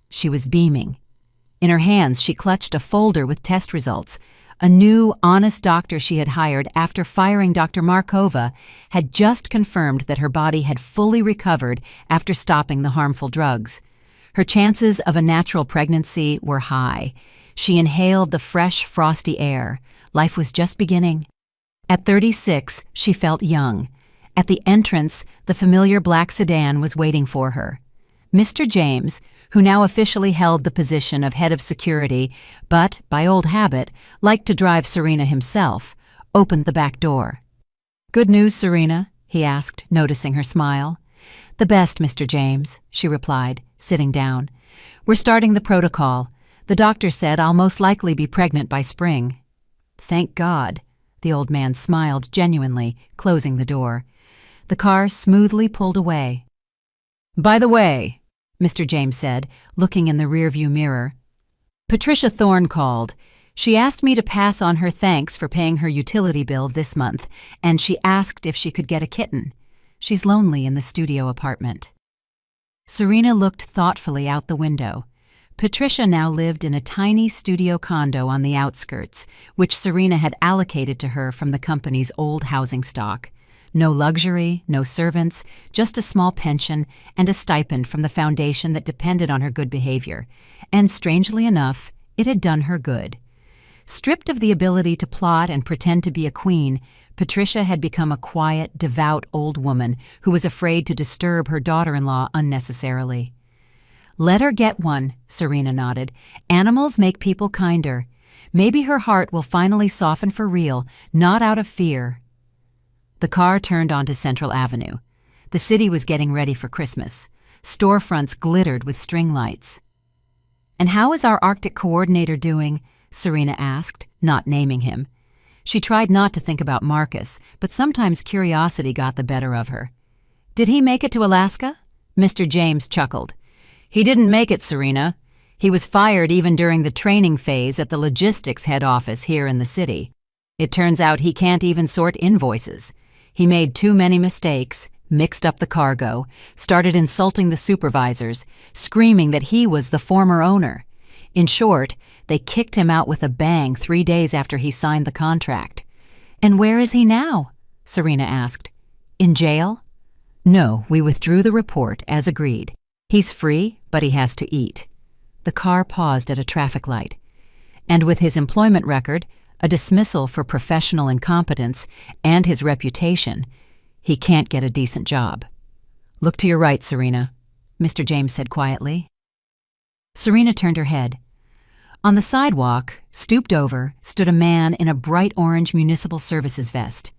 She was beaming. In her hands, she clutched a folder with test results. A new, honest doctor she had hired after firing Dr. Markova had just confirmed that her body had fully recovered after stopping the harmful drugs. Her chances of a natural pregnancy were high. She inhaled the fresh, frosty air. Life was just beginning. At 36, she felt young. At the entrance, the familiar black sedan was waiting for her. Mr. James, who now officially held the position of head of security, but, by old habit, liked to drive Serena himself, opened the back door. "Good news, Serena?" he asked, noticing her smile. "The best, Mr. James," she replied, sitting down. "We're starting the protocol. The doctor said I'll most likely be pregnant by spring." "Thank God." The old man smiled genuinely, closing the door. The car smoothly pulled away. "By the way," Mr. James said, looking in the rearview mirror, "Patricia Thorne called. She asked me to pass on her thanks for paying her utility bill this month, and she asked if she could get a kitten. She's lonely in the studio apartment. Serena looked thoughtfully out the window. Patricia now lived in a tiny studio condo on the outskirts, which Serena had allocated to her from the company's old housing stock. No luxury, no servants, just a small pension and a stipend from the foundation that depended on her good behavior. And strangely enough, it had done her good. Stripped of the ability to plot and pretend to be a queen, Patricia had become a quiet, devout old woman who was afraid to disturb her daughter-in-law unnecessarily. "Let her get one," Serena nodded. "Animals make people kinder. Maybe her heart will finally soften for real, not out of fear." The car turned onto Central Avenue. The city was getting ready for Christmas. Storefronts glittered with string lights. "And how is our Arctic coordinator doing?" Serena asked, not naming him. She tried not to think about Marcus, but sometimes curiosity got the better of her. "Did he make it to Alaska?" Mr. James chuckled. "He didn't make it, Serena. He was fired even during the training phase at the logistics head office here in the city. It turns out he can't even sort invoices. He made too many mistakes, mixed up the cargo, started insulting the supervisors, screaming that he was the former owner. In short, they kicked him out with a bang 3 days after he signed the contract." "And where is he now?" Serena asked. "In jail?" "No, we withdrew the report, as agreed. He's free, but he has to eat." The car paused at a traffic light. "And with his employment record, a dismissal for professional incompetence, and his reputation, he can't get a decent job." "Look to your right, Serena," Mr. James said quietly. Serena turned her head. On the sidewalk, stooped over, stood a man in a bright orange municipal services vest.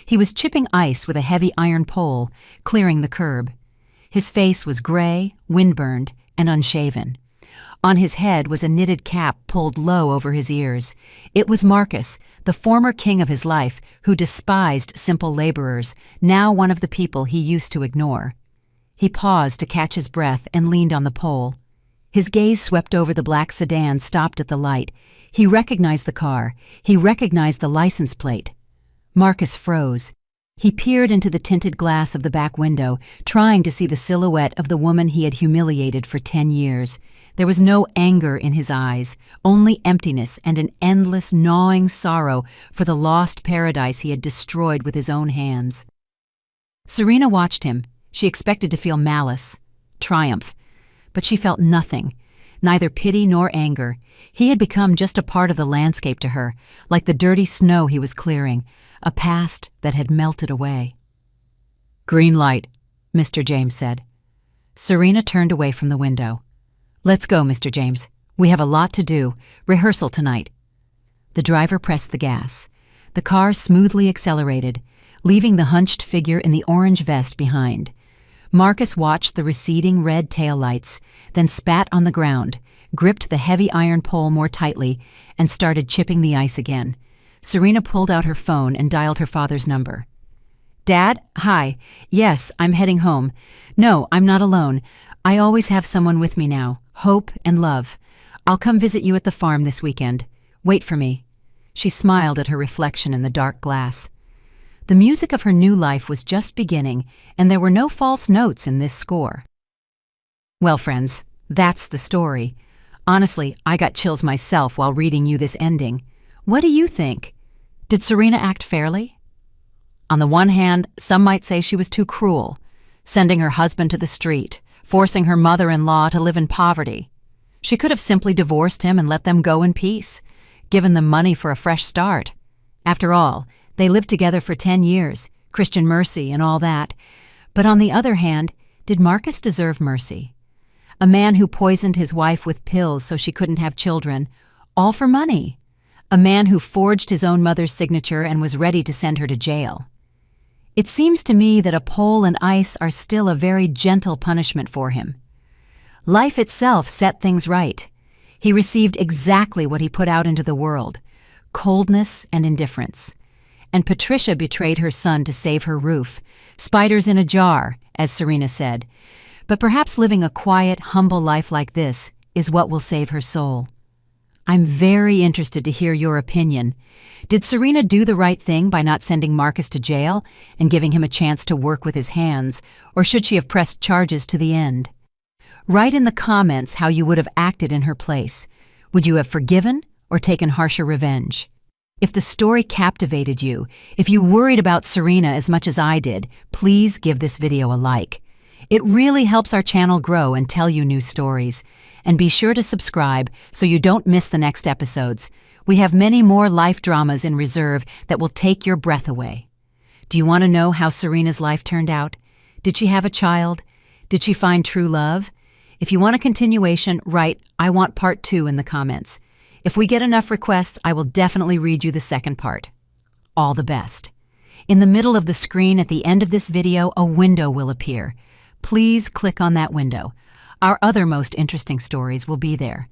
He was chipping ice with a heavy iron pole, clearing the curb. His face was gray, windburned, and unshaven. On his head was a knitted cap pulled low over his ears. It was Marcus, the former king of his life, who despised simple laborers, now one of the people he used to ignore. He paused to catch his breath and leaned on the pole. His gaze swept over the black sedan stopped at the light. He recognized the car. He recognized the license plate. Marcus froze. He peered into the tinted glass of the back window, trying to see the silhouette of the woman he had humiliated for 10 years. There was no anger in his eyes, only emptiness and an endless, gnawing sorrow for the lost paradise he had destroyed with his own hands. Serena watched him. She expected to feel malice, triumph. But she felt nothing, neither pity nor anger. He had become just a part of the landscape to her, like the dirty snow he was clearing, a past that had melted away. "Green light," Mr. James said. Serena turned away from the window. "Let's go, Mr. James. We have a lot to do. Rehearsal tonight." The driver pressed the gas. The car smoothly accelerated, leaving the hunched figure in the orange vest behind. Marcus watched the receding red taillights, then spat on the ground, gripped the heavy iron pole more tightly, and started chipping the ice again. Serena pulled out her phone and dialed her father's number. "Dad, hi. Yes, I'm heading home. No, I'm not alone. I always have someone with me now, hope and love. I'll come visit you at the farm this weekend. Wait for me." She smiled at her reflection in the dark glass. The music of her new life was just beginning, and there were no false notes in this score. Well, friends, that's the story. Honestly, I got chills myself while reading you this ending. What do you think? Did Serena act fairly? On the one hand, some might say she was too cruel, sending her husband to the street, forcing her mother-in-law to live in poverty. She could have simply divorced him and let them go in peace, given them money for a fresh start. After all, they lived together for 10 years, Christian mercy and all that. But on the other hand, did Marcus deserve mercy? A man who poisoned his wife with pills so she couldn't have children, all for money. A man who forged his own mother's signature and was ready to send her to jail. It seems to me that a pole and ice are still a very gentle punishment for him. Life itself set things right. He received exactly what he put out into the world, coldness and indifference. And Patricia betrayed her son to save her roof. Spiders in a jar, as Serena said. But perhaps living a quiet, humble life like this is what will save her soul. I'm very interested to hear your opinion. Did Serena do the right thing by not sending Marcus to jail and giving him a chance to work with his hands, or should she have pressed charges to the end? Write in the comments how you would have acted in her place. Would you have forgiven or taken harsher revenge? If the story captivated you, if you worried about Serena as much as I did, please give this video a like. It really helps our channel grow and tell you new stories. And be sure to subscribe so you don't miss the next episodes. We have many more life dramas in reserve that will take your breath away. Do you want to know how Serena's life turned out? Did she have a child? Did she find true love? If you want a continuation, write "I want part 2" in the comments. If we get enough requests, I will definitely read you the second part. All the best. In the middle of the screen at the end of this video, a window will appear. Please click on that window. Our other most interesting stories will be there.